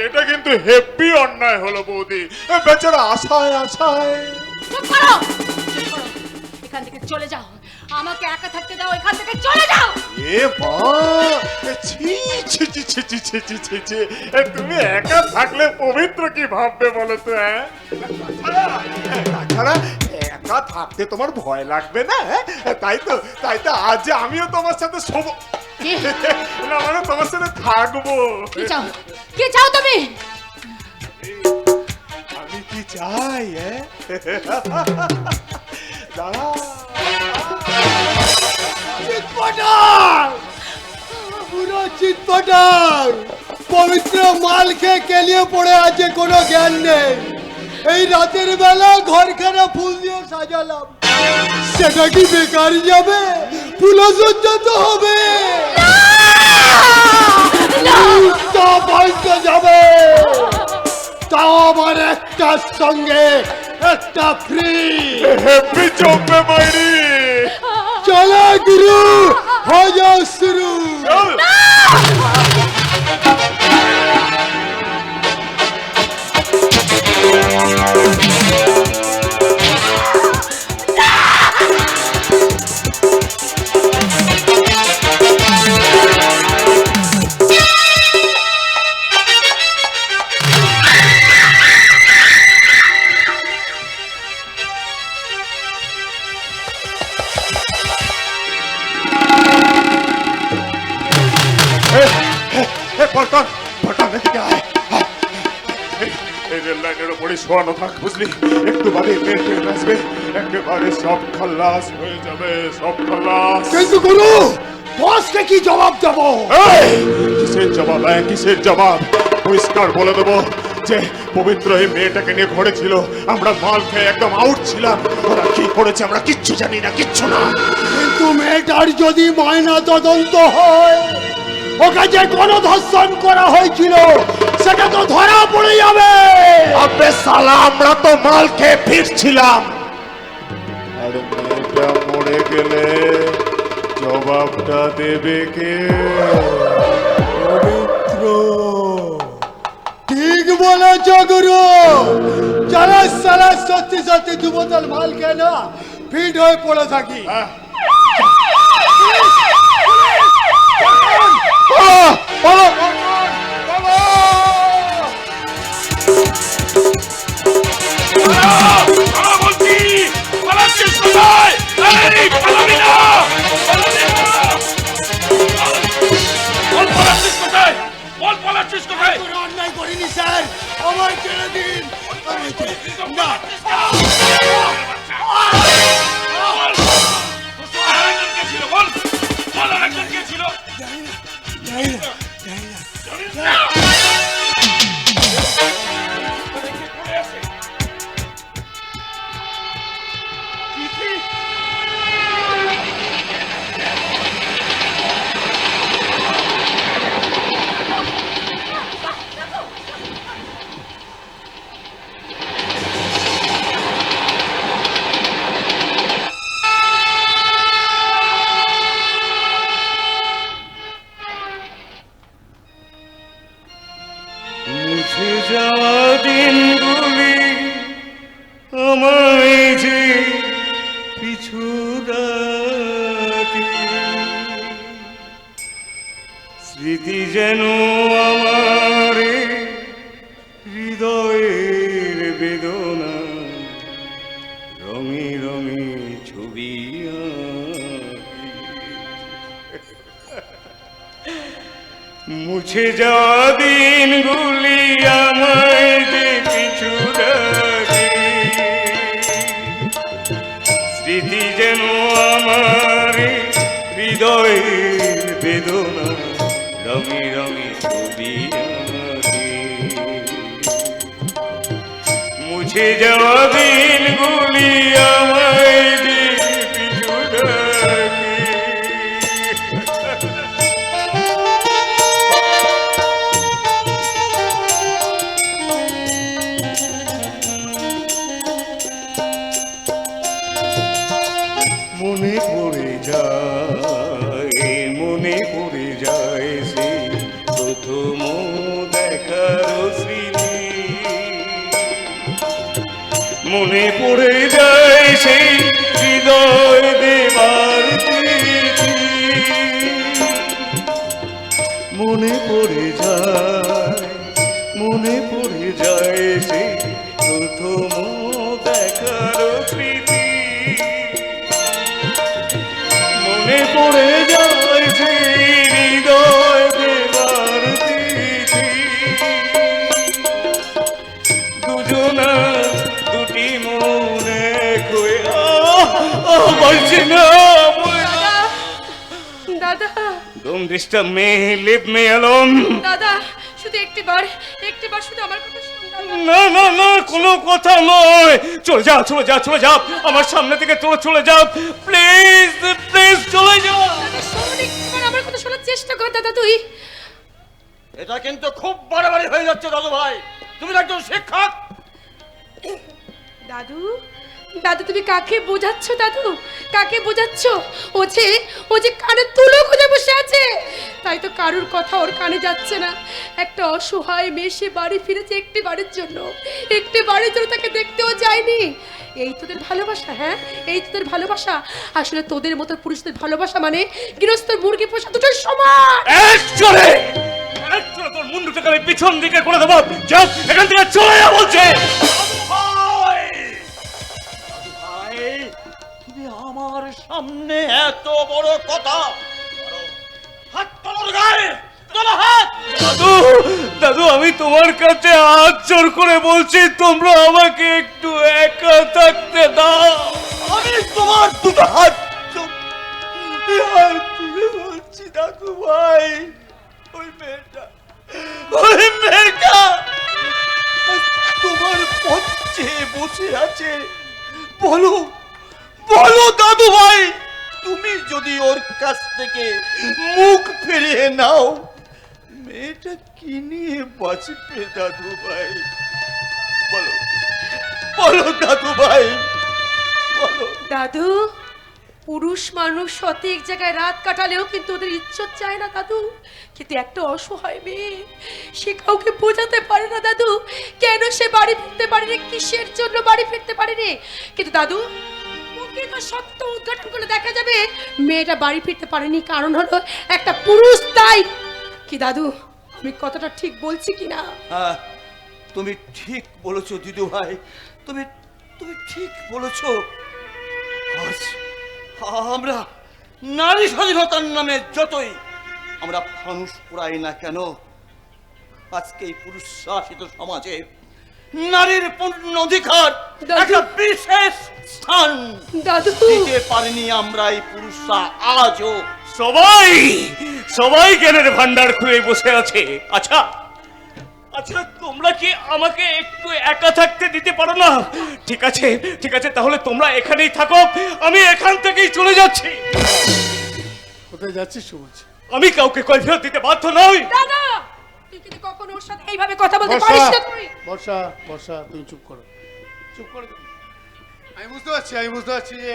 এটা কিন্তু হেভি অন্যায় হলো বৌদি। বেচারা আশায়। চুপ করো। এখান থেকে চলে যাও, আমাকে একা থাকতে দাও। এখান থেকে চলে যাও। এ মা, ছি, তুমি একা থাকলে পবিত্র কি ভাববে বলো তো? তাছাড়া একা থাকতে তোমার ভয় লাগবে না? তাই তো আজ আমিও তোমার সাথে শোবো না, মানে তোমার সাথে থাকবো। কি চাও তুমি? আমি কি চাই? দাঁড়া, পুরো চিৎপটার পবিত্র মাল খেয়ে কেলিয়ে পড়ে আছে, কোনো জ্ঞান নেই। এই রাতের বেলা ঘরখানা ফুল দিয়ে সাজালাম, সেটা কি বেকার যাবে? ফুলসজ্জা তো হবে, বলতে যাবে। তাও আবার একটার সঙ্গে একটা ফ্রি। হেপি চলবে মাইরি। চলো গুরু, হয়ে যাও শুরু। চল। পল্টন পল্টন এদিকে আয় আয়। এই রেল লাইনের ওপরে শোয়ানো থাক বুঝলি, একটু বাদে ট্রেন আসবে, একেবারে সব খাল্লাস হয়ে যাবে, সব খাল্লাস। কিন্তু গুরু বসকে কি জবাব দেবো? এই, কিসের জবাব? কিসের জবাব? পরিষ্কার বলে দেবো যে পবিত্র এই মেয়েটাকে নিয়ে ঘরে ছিল, আমরা মাল খেয়ে একদম আউট ছিলাম, ওরা কি করেছে আমরা কিচ্ছু জানি না, কিচ্ছু না। কিন্তু মেয়েটার যদি ময়না তদন্ত হয়, ওকে যে গণধর্ষণ করা হয়েছিল সেটা তো ধরা পড়ে যাবে। আবে সালা, আমরা তো মাল খেয়ে ফিরছিলাম। আর মেয়েটা মরে গেলে জবাবটা দেবে কে? পবিত্র ঠিক বলেছ গুরু। যারা সারা সত্যি সত্যি দু বোতল মাল খেয়ে না ফিট হয়ে পড়ে থাকি। অন্যায় করিনি স্যার, আমার ছেড়ে দিন। না মুছে যাওয়া দিনগুলি আমায় যে পিছু ডাকে, স্মৃতি যেন আমার হৃদয়ের বেদনা, রঙে রঙে ছবি মুছে যাওয়া দিনগুলি আমায় যে পিছু ডাকে, স্মৃতি যেন আমার হৃদয়ের বেদনা, রঙে রঙে ছবি আঁকে। মুছে যাওয়া দিনগুলি আমায় যে পিছু ডাকে। মনে পড়ে যায় সেই প্রথম দেখার স্মৃতি, মনে পড়ে যায় সেই হৃদয় দেবার প্রীতি, মনে পড়ে যায় সেই প্রথম দেখার স্মৃতি, মনে পড়ে যায় সেই হৃদয় দেবার প্রীতি, দুজনা দুটি মনে কই বলছি না। দাদা Don't disturb me, leave me alone. দাদা শুধু একটিবার শুধু আমার কথা শুনুন দাদা। না না না, কোনো কথা নয়, চলে যাও আমার সামনে থেকে চলে যাও, প্লিজ প্লিজ চলে যাও। দাদা শোন, একটিবার আমার কথা শোনার চেষ্টা কর দাদা তুই। এটা কিন্তু খুব বাড়াবাড়ি হয়ে যাচ্ছে দাদু ভাই, তুমি তো একজন শিক্ষক। দাদু দাদু তুমি কাকে বোঝাচ্ছ? দাদু কাকে বোঝাচ্ছ? ও যে কানে তুলো খুঁজে বসে আছে, তাই তো কারুর কথা ওর কানে যাচ্ছে না। একটা অসহায় মেয়ে সে বাড়ি ফিরেছে একটি বাড়ির জন্য তাকে দেখতেও যায়নি। এই তোদের ভালোবাসা? হ্যাঁ, এই তোদের ভালোবাসা? আসলে তোদের মতো পুরুষদের ভালোবাসা মানে গৃহস্থর মুরগি পোষা দুটোর সমান। চলে তোর মুন্ডুটাকে আমি পিছন দিকে করে দেবো, যাও এখান থেকে চলে যা বলছে। তুমি আমার সামনে এত বড় কথা, হাত তোলার গায়ে তোলো হাত। দাদু দাদু আমি তোমার কাছে হাত জোর করে বলছি তোমরা আমাকে একটু একা থাকতে দাও। আমি তোমার দুটো হাত তুলে বলছি দাদু ভাই, ওই মেয়েটা তোমার পথে বসে আছে। বলো বলো দাদু ভাই, তুমি যদি ওর কাছ থেকে মুখ ফিরিয়ে নাও, মেয়েটা কি নিয়ে বাঁচবে দাদু ভাই? বলো বলো দাদু ভাই, বলো। দাদু, পুরুষ মানুষ সঠিক জায়গায় রাত কাটালেও কিন্তু ওদের ইজ্জত চায় না দাদু। কিন্তু একটা অসহায় মেয়ে, সে কাউকে বোঝাতে পারে না দাদু কেন সে বাড়ি ফিরতে পারেনি, কিসের জন্য বাড়ি ফিরতে পারেনি। কিন্তু দাদু, প্রকৃত সত্য উদ্ঘাটন করে দেখা যাবে মেয়েটা বাড়ি ফিরতে পারেনি কারণ হলো একটা পুরুষ। তাই কি দাদু, আমি কতটা ঠিক বলছি কিনা? হ্যাঁ, তুমি ঠিক বলেছো দিদু ভাই, তুমি তুমি ঠিক বলেছো। আজ আমরা নারী স্বাধীনতার নামে যতই আমরা ফানুস পোড়াই না কেন, আজকে এই পুরুষ শাসিত সমাজে নারীর পূর্ণ অধিকার, একটা বিশেষ স্থান দিতে পারিনি আমরা এই পুরুষরা আজও। সবাই সবাই জ্ঞানের ভান্ডার খুঁড়ে বসে আছে। আচ্ছা আচ্ছা, তোমরা কি আমাকে একটু একা থাকতে দিতে পারো না? ঠিক আছে ঠিক আছে, তাহলে তোমরা এখানেই থাকো, আমি এখান থেকেই চলে যাচ্ছি। কোথায় যাচ্ছিস সবুজ? আমি কাউকে কৈফিয়ত দিতে বাধ্য নই। দাদা, তুই কিন্তু কখনো ওর সাথে এইভাবে কথা বলতে পারিস না। তুই বর্ষা বর্ষা তুমি চুপ করো, চুপ করো। আমি বুঝতে পারছি যে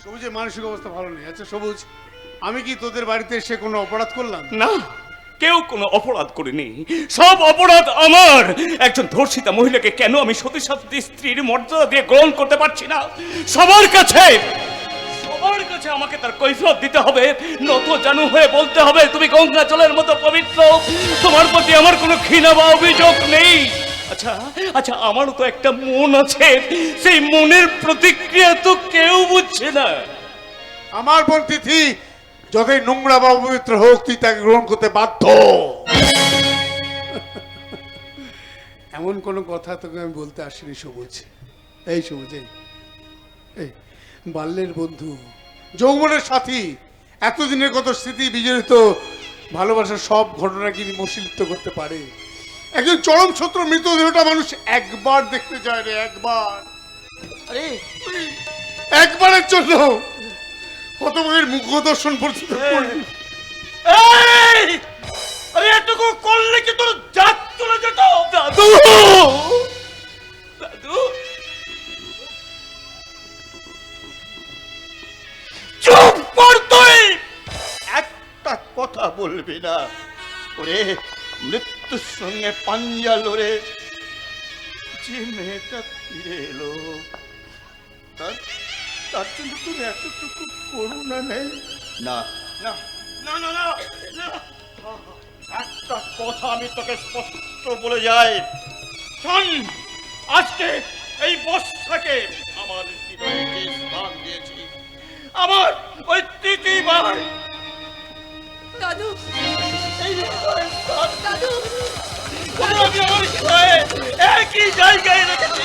সবুজের মানসিক অবস্থা ভালো নেই। আচ্ছা সবুজ, আমি কি তোদের বাড়িতে এসে কোনো অপরাধ করলাম? না, কেউ কোনো অপরাধ করেনি, সব অপরাধ আমার। একজন ধর্ষিতা মহিলাকে কেন আমি সতী সাথী স্ত্রীর মর্যাদা দিয়ে গ্রহণ করতে পারছি না? সবার কাছে আমাকে তার কৈফিয়ত দিতে হবে, নত জানু হয়ে বলতে হবে তুমি গঙ্গা জলের মতো পবিত্র, তোমার প্রতি আমার কোনো ঘৃণা বা অভিযোগ নেই। আচ্ছা আচ্ছা, আমারও তো একটা মন আছে, সেই মনের প্রতিক্রিয়া তো কেউ বুঝছে না। আমার বোন তিথি যতই নোংরা বা অপবিত্র হোক, তুই তাকে গ্রহণ করতে বাধ্য। এমন কোনো কথা তোকে আমি বলতে আসিনি সবুজ। এই সবুজ, এই বাল্যের বন্ধু, যৌবনের সাথী, এতদিনের কত স্মৃতি বিজড়িত ভালোবাসার সব ঘটনা কি মশিলিপ্ত করতে পারে? একজন চরম শত্রু মৃতদেহটা মানুষ একবার দেখতে যায় রে, একবার। আরে একবারের জন্য হতভাগের মুখ দর্শন পর্যন্ত করবি। আরে এটুকু করলে কি তোর জাত চলে যেত? দাদু দাদু, চুপ কর তুই, একটা কথা বলবি না। ওরে মৃত্যুর সঙ্গে পাঞ্জা লড়ে যে মেয়েটা ফিরে এলো, তার জন্য তুমি এতটুকু করুণা নেই? না না না না না না, একটা কথা আমি তোকে স্পষ্ট বলে যাই, শোন, আজকে এই বর্ষাকে আমার হৃদয়ে যে স্থান দিয়েছি, আমার ওই তিথি ভাই দাদু, এই হৃদয়ের স্থান দাদু, আমি আমার হৃদয়ে একই জায়গায় রেখেছি।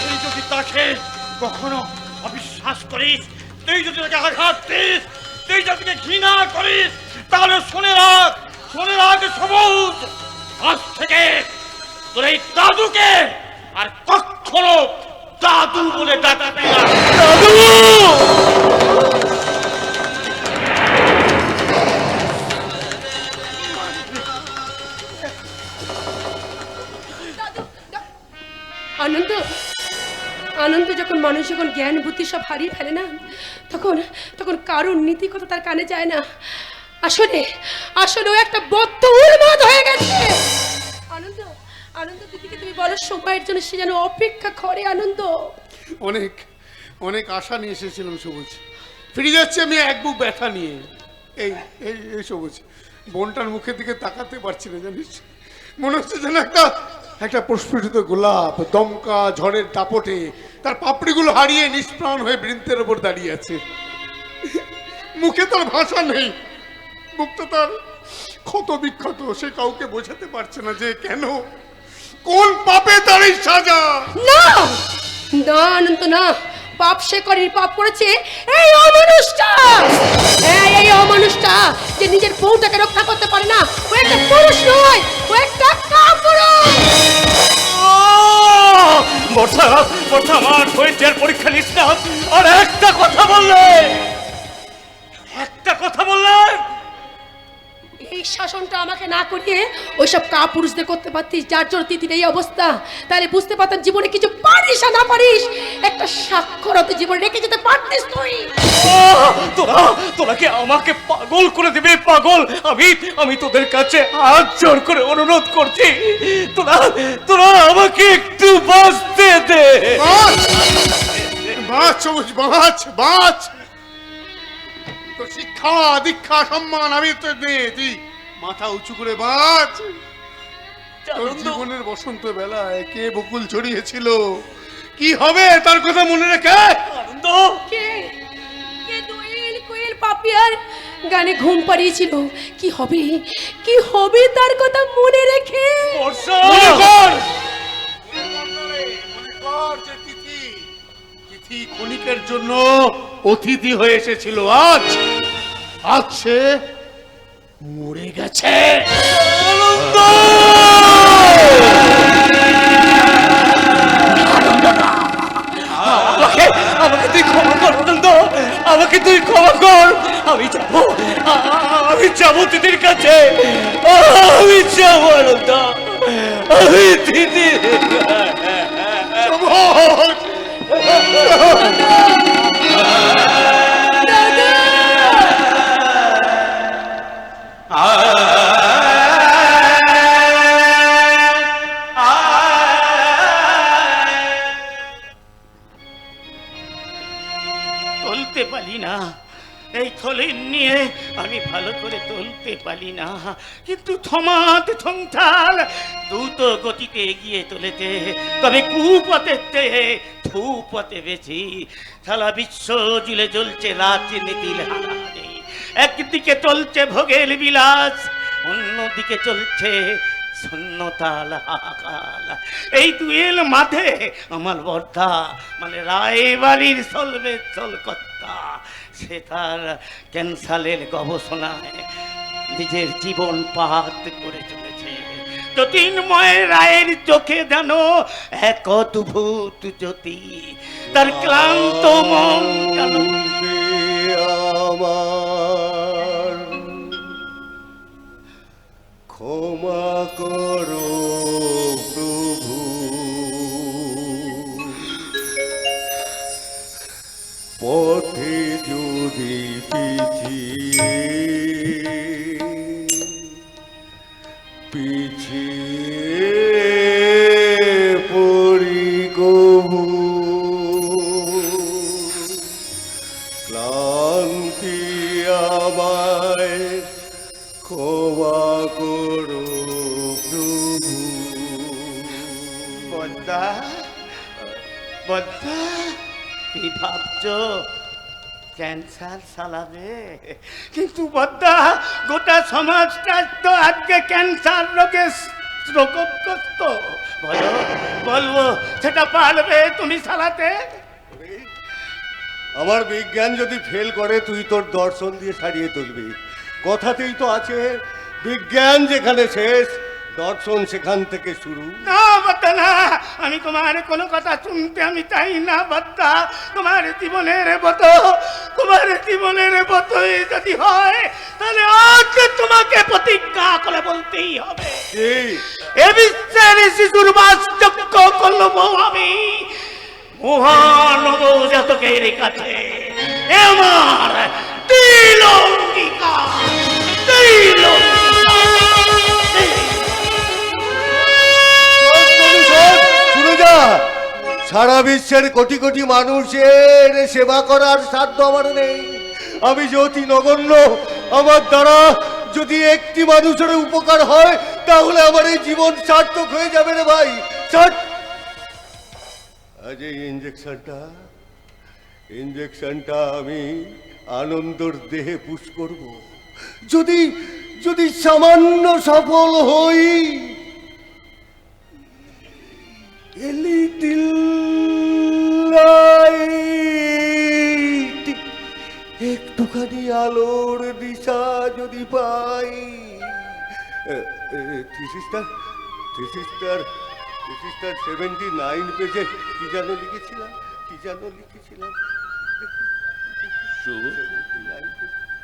তুই যদি তাকে কখনো অবিশ্বাস করিস, তুই যদি তাকে আঘাত দিস, তুই যদি তাকে ঘৃণা করিস, তাহলে শুনে রাখ সবুজ, আজ থেকে তোর এই দাদুকে আর কখনো দাদু বলে ডাকবি না। দাদু আনন্দ, আনন্দ যখন মানুষ যখন জ্ঞান বুদ্ধি সব হারিয়ে ফেলে না, তখন তখন কারোর নীতি কথা তার কানে যায় না। আসলে আসলে ও একটা বদ্ধ উন্মাদ হয়ে গেছে। আনন্দ, আনন্দ দিদিকে তুমি বলো সময়ের জন্য সে যেন অপেক্ষা করে। আনন্দ, অনেক অনেক আশা নিয়ে এসেছিলাম সবুজ, ফিরে যাচ্ছি আমি এক বুক ব্যথা নিয়ে। এই এই এই সবুজ, বোনটার মুখের দিকে তাকাতে পারছি না, জানিস, মনে হচ্ছে যেন একটা প্রস্ফুটিত গোলাপ দমকা ঝড়ের দাপটে তার পাপড়িগুলো হারিয়ে নিষ্প্রাণ হয়ে বৃন্তের ওপর দাঁড়িয়ে আছে। মুখে তার ভাষা নেই, মুখটা তার ক্ষত বিক্ষত, সে কাউকে বোঝাতে পারছে না যে কেন, কোন পাপে তার এই সাজা। না না অনন্ত না, পাপ সে করে, পাপ করেছে এই অমানুষটা। হ্যাঁ, এই অমানুষটা যে নিজের বউটাকে রক্ষা করতে পারে না, ও একটা পুরুষ নয়, ও একটা কাপুরুষ। বর্ষা, বর্ষা, আমার ধৈর্যের পরীক্ষা নিস না। আর একটা কথা বললে, একটা কথা বললে, এই শাসনটা আমাকে না করিয়ে ওইসব কাপুরুষদের করতে পারতিস, যার জন্য তিতির এই অবস্থা। তাহলে বুঝতে পারতাম জীবনে কিছু পারিস আর না পারিস, একটা সাক্ষরতা জীবন রেখে যেতে পারতিস তুই। তোরা তোরা কি আমাকে পাগল করে দেবে? পাগল? আমি তোদের কাছে হাত জোর করে অনুরোধ করছি, তোরা তোরা আমাকে একটু বাঁচতে দে। বাঁচ সবুজ, বাঁচ বাঁচ। তো শিক্ষা দীক্ষা সম্মান আমি তো দিয়েছি, মাথা উঁচু করে বাঁচ। তোর জীবনের বসন্ত বেলায় কে বকুল ছড়িয়েছিল, কি হবে তার কথা মনে রেখে। আনন্দ, কে কে দোয়েল কোয়েল পাপিয়ার গানে ঘুম পাড়িয়েছিল, কি হবে, কি হবে তার কথা মনে রেখে। বর্ষা, মনে কর, মনে কর যে তিথি ক্ষণিকের জন্য অতিথি হয়ে এসেছিল, আজ সে মরে গেছে। আমাকে আমাকে তুই ক্ষমা কর আনন্দ, আমাকে তুই ক্ষমা কর। আমি যাবো দিদির কাছে, আমি যাবো আনন্দ, আমি দিদির তুলতে পারি না, এই থলি নিয়ে আমি ভালো করে তুলতে পারি না, কিন্তু থমাত থংথাল দ্রুত গতিতে এগিয়ে চলেতে, তবে কুপথে ধূপথে বেছি। সারা বিশ্ব জুড়ে জ্বলছে রাজনীতির হানাহানি, একদিকে চলছে ভোগের বিলাস, অন্যদিকে চলছে শূন্যতাল হাহাকার। এই দুয়েল মাঠে আমার বর্ধা মানে রায়বাড়ির চলবে চলকর্তা, সে তার ক্যান্সারের গবেষণায় নিজের জীবন পাত করে চলেছে। যতীন্ময় রায়ের চোখে যেন এক অদ্ভুত জ্যোতি, তার ক্লান্ত মন কেন আমার ক্ষমা করো প্রভু, পথে যদি পিছিয়ে পড়ি কবু, ক্লান্তি আমায় ক্ষমা করো প্রভু। বদ্দা বদ্দা, কি ভাবছো ক্যান্সার সালাবে? কিন্তু বদ্দা, গোটা সমাজটা তো আজকে ক্যান্সার রোগে রোগগ্রস্ত। বলো, বলবো সেটা পারবে তুমি সালাতে? আমার বিজ্ঞান যদি ফেল করে তুই তোর দর্শন দিয়ে সারিয়ে তুলবি। কথাতেই তো আছে, বিজ্ঞান যেখানে শেষ দর্শন সেখান থেকে শুরু। না বদ্দা না, আমি তোমার কোনো কথা শুনতে আমি চাই না বদ্দা। তোমার জীবনের মতোই যদি হয়, তাহলে আজ তোমাকে প্রতিজ্ঞা করে বলতেই হবে, এ বিশ্বের শিশুর বাসযোগ্য করব আমি মহানব জাতকের কাছে। আমার তিলঙ্গিকা শুনে যা, সারা বিশ্বের কোটি কোটি মানুষের সেবা করার সাধ্য আমার নেই। আমি যে অতি নগণ্য, আমার দ্বারা যদি একটি মানুষের উপকার হয় তাহলে আমার এই জীবন সার্থক হয়ে যাবে রে ভাই। আজ এই ইঞ্জেকশনটা আমি আনন্দর দেহে পুশ করব। যদি যদি সামান্য সফল হই, একটুখানি আলোর দিশা যদি পাই। থিসিসটার 79 পেজে কি যেন লিখেছিলাম।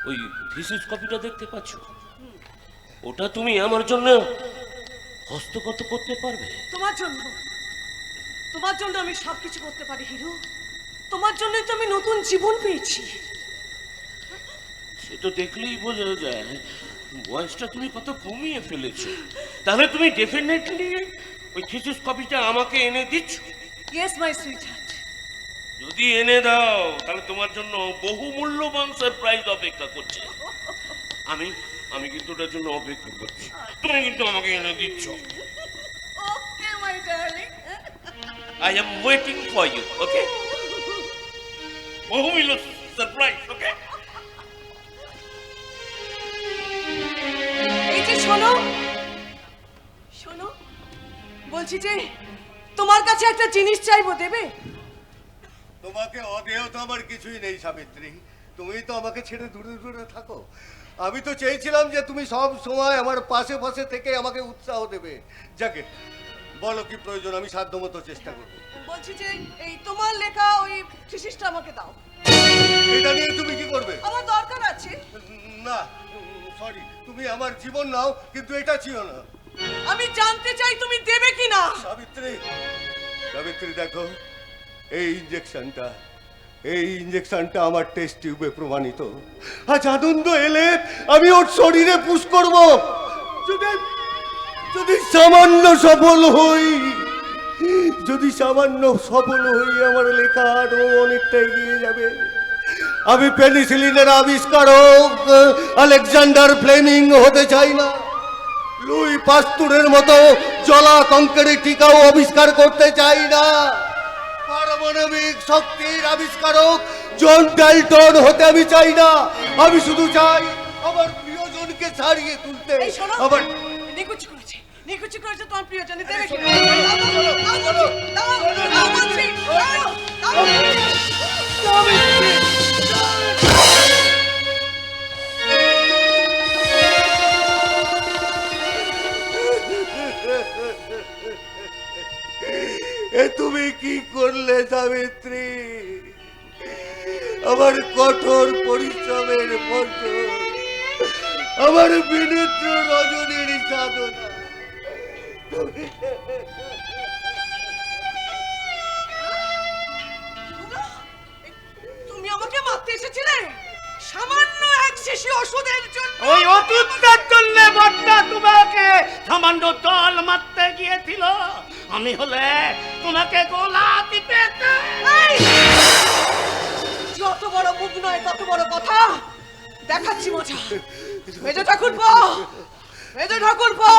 ওই থিসিস কপিটা দেখতে পাচ্ছ? ওটা তুমি আমার জন্য হস্তগত করতে পারবে? তোমার জন্য আমি সবকিছু করতে পারি হিরো। তোমার জন্যই তো আমি নতুন জীবন পেয়েছি। সে তো দেখলেই বোঝা যায় বয়সটা তুমি কত কমিয়ে ফেলেছো। তাহলে তুমি ডেফিনেটলি ওই থিসিস কপিটা আমাকে এনে দিচ্ছ? Yes my sweetheart. যদি এনে দাও তাহলে তোমার জন্য বহু মূল্যবান সারপ্রাইজ অপেক্ষা করছে। আমি কিন্তু ওটার জন্য অপেক্ষা করছি। তুমি কিন্তু আমাকে এনে দিচ্ছ। Okay my darling. I am waiting for you, okay? বহুমূল্য সারপ্রাইজ, ওকে? এই যে শোনো, বলছি যে তোমার কাছে একটা জিনিস চাইবো, দেবে? তোমাকে অদেহ তো আমার কিছুই নেই সাবিত্রী, তুমি তো আমাকে ছেড়ে দূরে দূরে থাকো। আমি তো চেয়েছিলাম যে তুমি সব সময় আমার পাশে পাশে থেকে আমাকে উৎসাহ দেবে। যাকে বলো কি প্রয়োজন, আমি সাধ্যমতো চেষ্টা করব। বলছি যে এই তোমার লেখা ওই থিসিসটা আমাকে দাও। এটা নিয়ে তুমি কি করবে? আমার দরকার আছে। না সরি, তুমি আমার জীবন নাও, কিন্তু এটা চিও না। আমি জানতে চাই তুমি দেবে কি না। সাবিত্রী দেখো, এই ইঞ্জেকশনটা আমার টেস্ট টিউবে প্রমাণিত। আজ আনন্দ এলে আমি ওর শরীরে পুশ করব। যদি সামান্য সফল হই, আমার লেখা আরো অনেকটা এগিয়ে যাবে। আমি পেনিসিলিনের আবিষ্কারক আলেকজান্ডার ফ্লেমিং হতে চাই না। লুই পাস্তুরের মতো জলাতঙ্কের টিকাও আবিষ্কার করতে চাই না। পারমাণবিক শক্তির আবিষ্কারক জন ডাল্টন হতে আমি চাই না। আমি শুধু চাই আমার প্রিয়জনকে ছাড়িয়ে তুলতে। আমার নিকুচি করেছে তোমার প্রিয়জনে, দেবে কি না? তুমি কি করলে সাবিত্রী? আমার কঠোর পরিশ্রমের ফসল, আমার বিনিদ্র রজনীর সাধনা। তুমি আমাকে মারতে এসেছিলে সামান্য এক শিশি ওষুধের জন্য? ওই ওষুধটার জন্য বড়টা তোমাকে সামান্য দল মারতে গিয়েছিল। আমি হলে তোমাকে গোলা টিপে যত বড় মুখ নয় তত বড় কথা। দেখাচ্ছি মজা। মেজো ঠাকুরপো,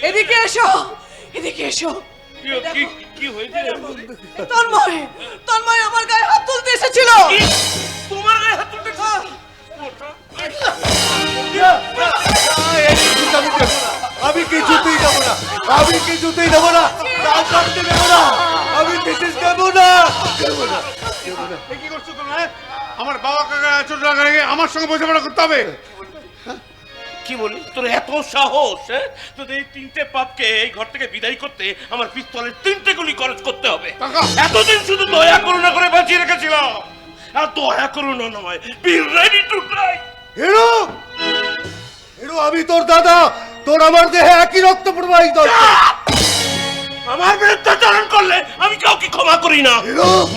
এদিকে এসো। কি হয়েছে? তন্ময় আমার গায়ে হাত তুলতে এসেছিল। তোমার গায়ে হাত তুলতে? আমি কিছুতেই যাবো না। আমি থিসিস দেবো না। কি করছো তোমরা? আমার বাবা কাকা ছোট কাকাকে আমার সঙ্গে বোঝাপড়া করতে হবে? কি বলি, তোর এত সাহস? তোদের এই 3টে পাপকে এই ঘর থেকে বিদায় করতে আমার পিস্তলের 3টে গুলি খরচ করতে হবে। এতদিন শুধু দয়া করুণা করে বাঁচিয়ে রেখেছিলাম, আর দয়া করুণা নয়, be ready to die. Hero, আমি তোর দাদা, তোর আমার দেহে একই রক্ত প্রবাহিত হচ্ছে। আমার বিরুদ্ধে চারণ করলে আমি কাউকে ক্ষমা করি না।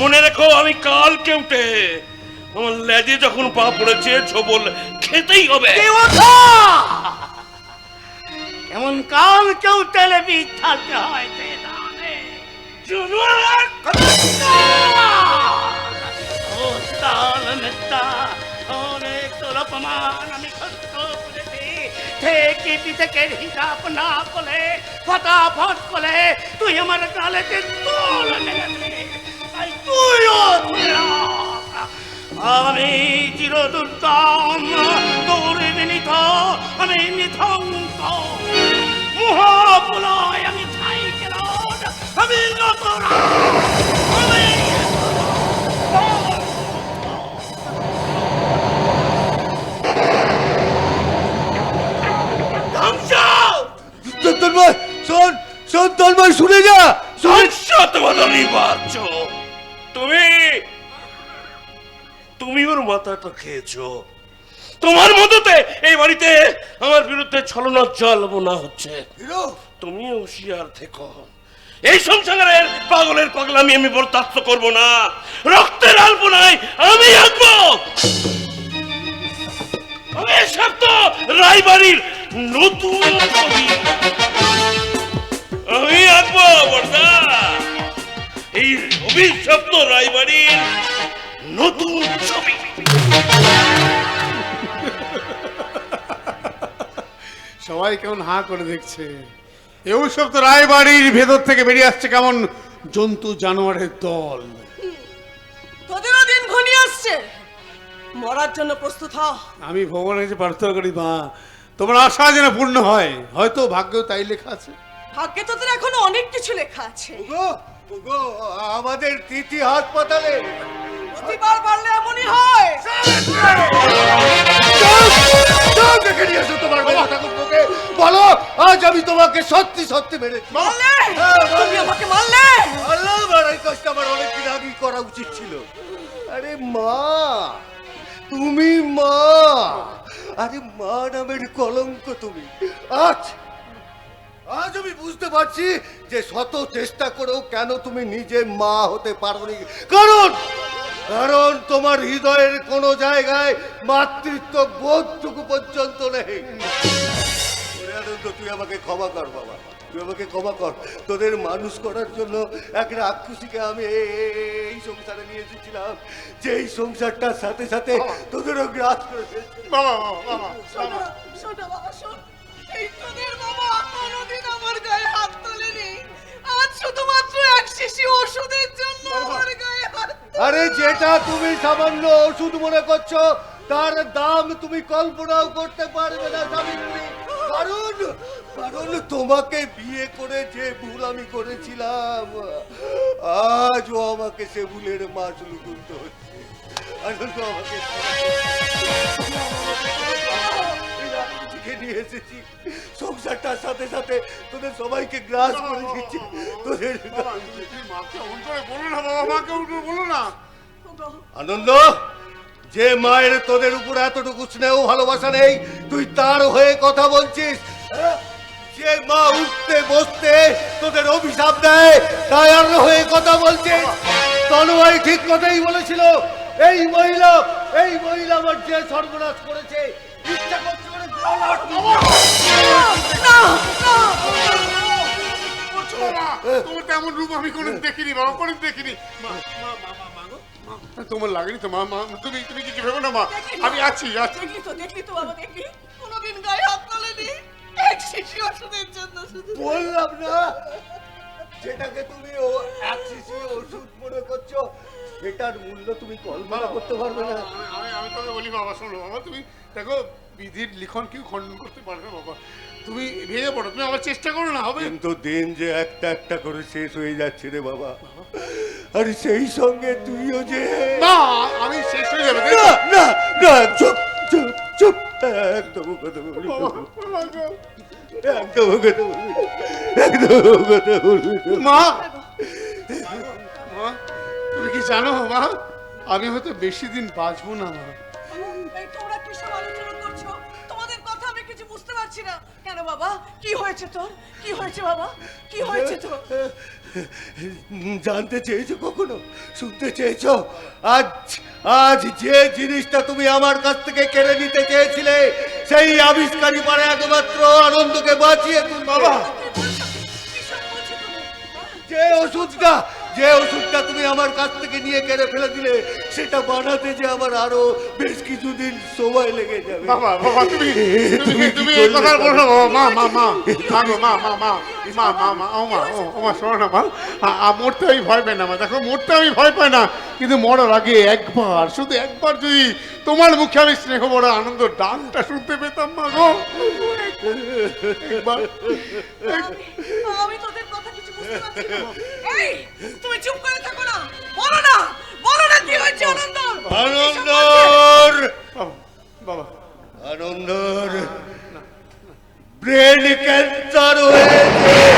মনে রেখো, আমি কালকে উঠে আমার লেজে যখন পা পড়েছে ছোবল খেতেই হবে। এমন কাল কেউ তেলে বীজ থাকতে হয় অনেক তোর অপমান আমি সত্য করেছি। থেকে পিঠেকে হিসাব না করে ফটাফট করে তুই আমার গালেতে তোল লেগেছিস, তাই তুইও আমি চিরদুর্দম তোর আমি নিত, আমি নিথঙ্ক, মহাপুলয়, আমি ছাই কেরণ, আমি নতরা, আমি ধ্বংস। তন্ময় শোন শোন তন্ময় শুনে যা ধ্বংস তোমার অনিবার্য। তুমি ওর মাথাটা খেয়েছো। তোমার মততে এই বাড়িতে আমার বিরুদ্ধে ছলনার জল্পনা হচ্ছে। তুমি হুঁশিয়ার থেকো। এই সংসারের পাগলের পাগলামি আমি বরদাস্ত করব না। রক্তের আলপনায় আমি আঁকবো। আমি সত্য রায়বাড়ির নতুন ছবি আমি আঁকবো বর্দা। এই অভিশপ্ত রায়বাড়ির নতুন ছবি। সবাই কেমন হাঁ করে দেখছে। এই সব তো রায়বাড়ির ভেতর থেকে বেরিয়ে আসছে কেমন জন্তু জানোয়ারের দল। তোদেরও দিন ঘনিয়ে আসছে, মরার জন্য প্রস্তুত হ। আমি ভগবানের কাছে প্রার্থনা করি মা, তোমার আশা যেন পূর্ণ হয়। হয়তো ভাগ্যেও তাই লেখা আছে। ভাগ্যে তোদের এখনো অনেক কিছু লেখা আছে। ওগো ওগো আমাদের তিথি হাসপাতালে প্রতিবার পারলে এমনই হয়। যাও দেখে নিয়ে এসো তোমার বেলা ঠাকুরকে। বলো আজ আমি তোমাকে সত্যি সত্যি মেরেছি। মারলে? তুমি আমাকে মারলে? আল্লাহ এই কাজটা আমার অনেকদিন আগেই করা উচিত ছিল। আরে মা, তুমি মা, আরে মা নামের কলঙ্ক তুমি। আজ আজ আমি বুঝতে পারছি যে শত চেষ্টা করেও কেন তুমি নিজে মা হতে পারোনি। কারণ তোমার হৃদয়ের কোনো জায়গায় মাতৃত্ব বোধটুকু পর্যন্ত নেই। আনন্দ, তুই আমাকে ক্ষমা কর বাবা, তুই আমাকে ক্ষমা কর। তোদের মানুষ করার জন্য এক রাক্ষসীকে আমি এই সংসারে নিয়ে এসেছিলাম, যে এই সংসারটার সাথে সাথে তোদেরও গ্রাস করে ফেলছে। বাবা বাবা শোনো শোনো বাবা, শোন, এই তোদের বাবা কোনোদিন আমার গায়ে হাত তোলেনি। আজ শুধুমাত্র এক শিশি ওষুধের জন্য আমার গায়ে হাত। আরে যেটা তুমি সামান্য ওষুধ মনে করছো তার দাম তুমি কল্পনাও করতে পারবে না সাবিত্রী। কারণ তোমাকে বিয়ে করে যে ভুল আমি করেছিলাম, আজও আমাকে সে ভুলের মাসুল তুলতে হচ্ছে। আনন্দ, আমাকে নিয়ে এসেছি, সংসারটার সাথে সাথে তোদের সবাইকে গ্রাস করে দিচ্ছি। তোদের মাকে অন করে বলো না বাবা, মাকে অন করে বলো না। আনন্দ, যে মায়ের তোদের উপর এতটুকু স্নেহ ভালোবাসা নেই, তুই তার হয়ে কথা বলছিস? যে মা উঠতে বসতে তোদের অভিশাপ দেয়, তার হয়ে কথা বলছিস? তনয় ঠিক কথাই বলেছিল, এই মহিলা আমার যে সর্বনাশ করেছে, ইচ্ছা করছে করে তোমার তেমন রূপ আমি কোনোদিন দেখিনি বাবা, কোনোদিন দেখিনি। তোমার লাগেনি তো মা? তুমি কিছু ভেবো না মা, আমি আছি। দেখলি তো বাবা, দেখলি কোনোদিন গায়ে হাত তোলেনি এক শিশি ওষুধের জন্য। বললাম না, যেটাকে তুমি এক শিশি ওষুধ মনে করছো, এটার মূল্য তুমি কল্পনা করতে পারবে না। আমি তোকে বলি বাবা, শোনো বাবা, তুমি দেখো বিধির লিখন কেউ খণ্ডন করতে পারবে না বাবা। তুমি ভেঙে পড়ো, তুমি আবার চেষ্টা করো না, হবে? কিন্তু দিন যে একটা একটা করে শেষ হয়ে যাচ্ছে রে বাবা, আর সেই সঙ্গে তুইও যে। না, আমি শেষ হয়ে যাবে না না না, চুপ চুপ চুপ, একদম কথা বলবি, একদম কথা বলবি, একদম কথা বলবি। মা, মা তুমি কি জানো মা, আমি হয়তো বেশি দিন বাঁচবো না মা। এই তোমরা কি সব আলোচনা করছো? তোমাদের কথা আমি কিছু বুঝতে পারছি না। কেন বাবা, কি হয়েছে তোর? কি হয়েছে বাবা, কি হয়েছে তোর? জানতে চেয়েছো কখনো? শুনতে চেয়েছো? আজ যে জিনিসটা তুমি আমার কাছ থেকে কেড়ে নিতে চেয়েছিলে, সেই আবিষ্কারী পারে একমাত্র আনন্দকে বাঁচিয়ে তুলবে। বাবা, যে যে ওষুধটা তুমি আমার কাছ থেকে নিয়ে কেড়ে ফেলে দিলে সেটা বানাতে যে আমার আরো বেশ কিছুদিন সময় লেগে যাবে। বাবা বাবা তুমি তুমি তুমি এই কথা বলো না বাবা। মা মা মা মা গো, মা মা মা মা মা মা ও মা ও মা শোনো না মা, মরতে আমি ভয় পাই না মা। দেখো মরতে আমি ভয় পাই না, কিন্তু মরার আগে একবার, শুধু একবার যদি তোমার মুখে আমি স্নেহ বড় আনন্দ ডানটা শুনতে পেতাম মা গো, একবার। আমি তোদের কথা কিছু বুঝতে পারছি না। এই তুমি চুপ করে থাকো না, বলো না, বলো না কি হয়েছে আনন্দ। আনন্দর বাবা বাবা আনন্দর ব্রেন ক্যান্সার হয়েছে।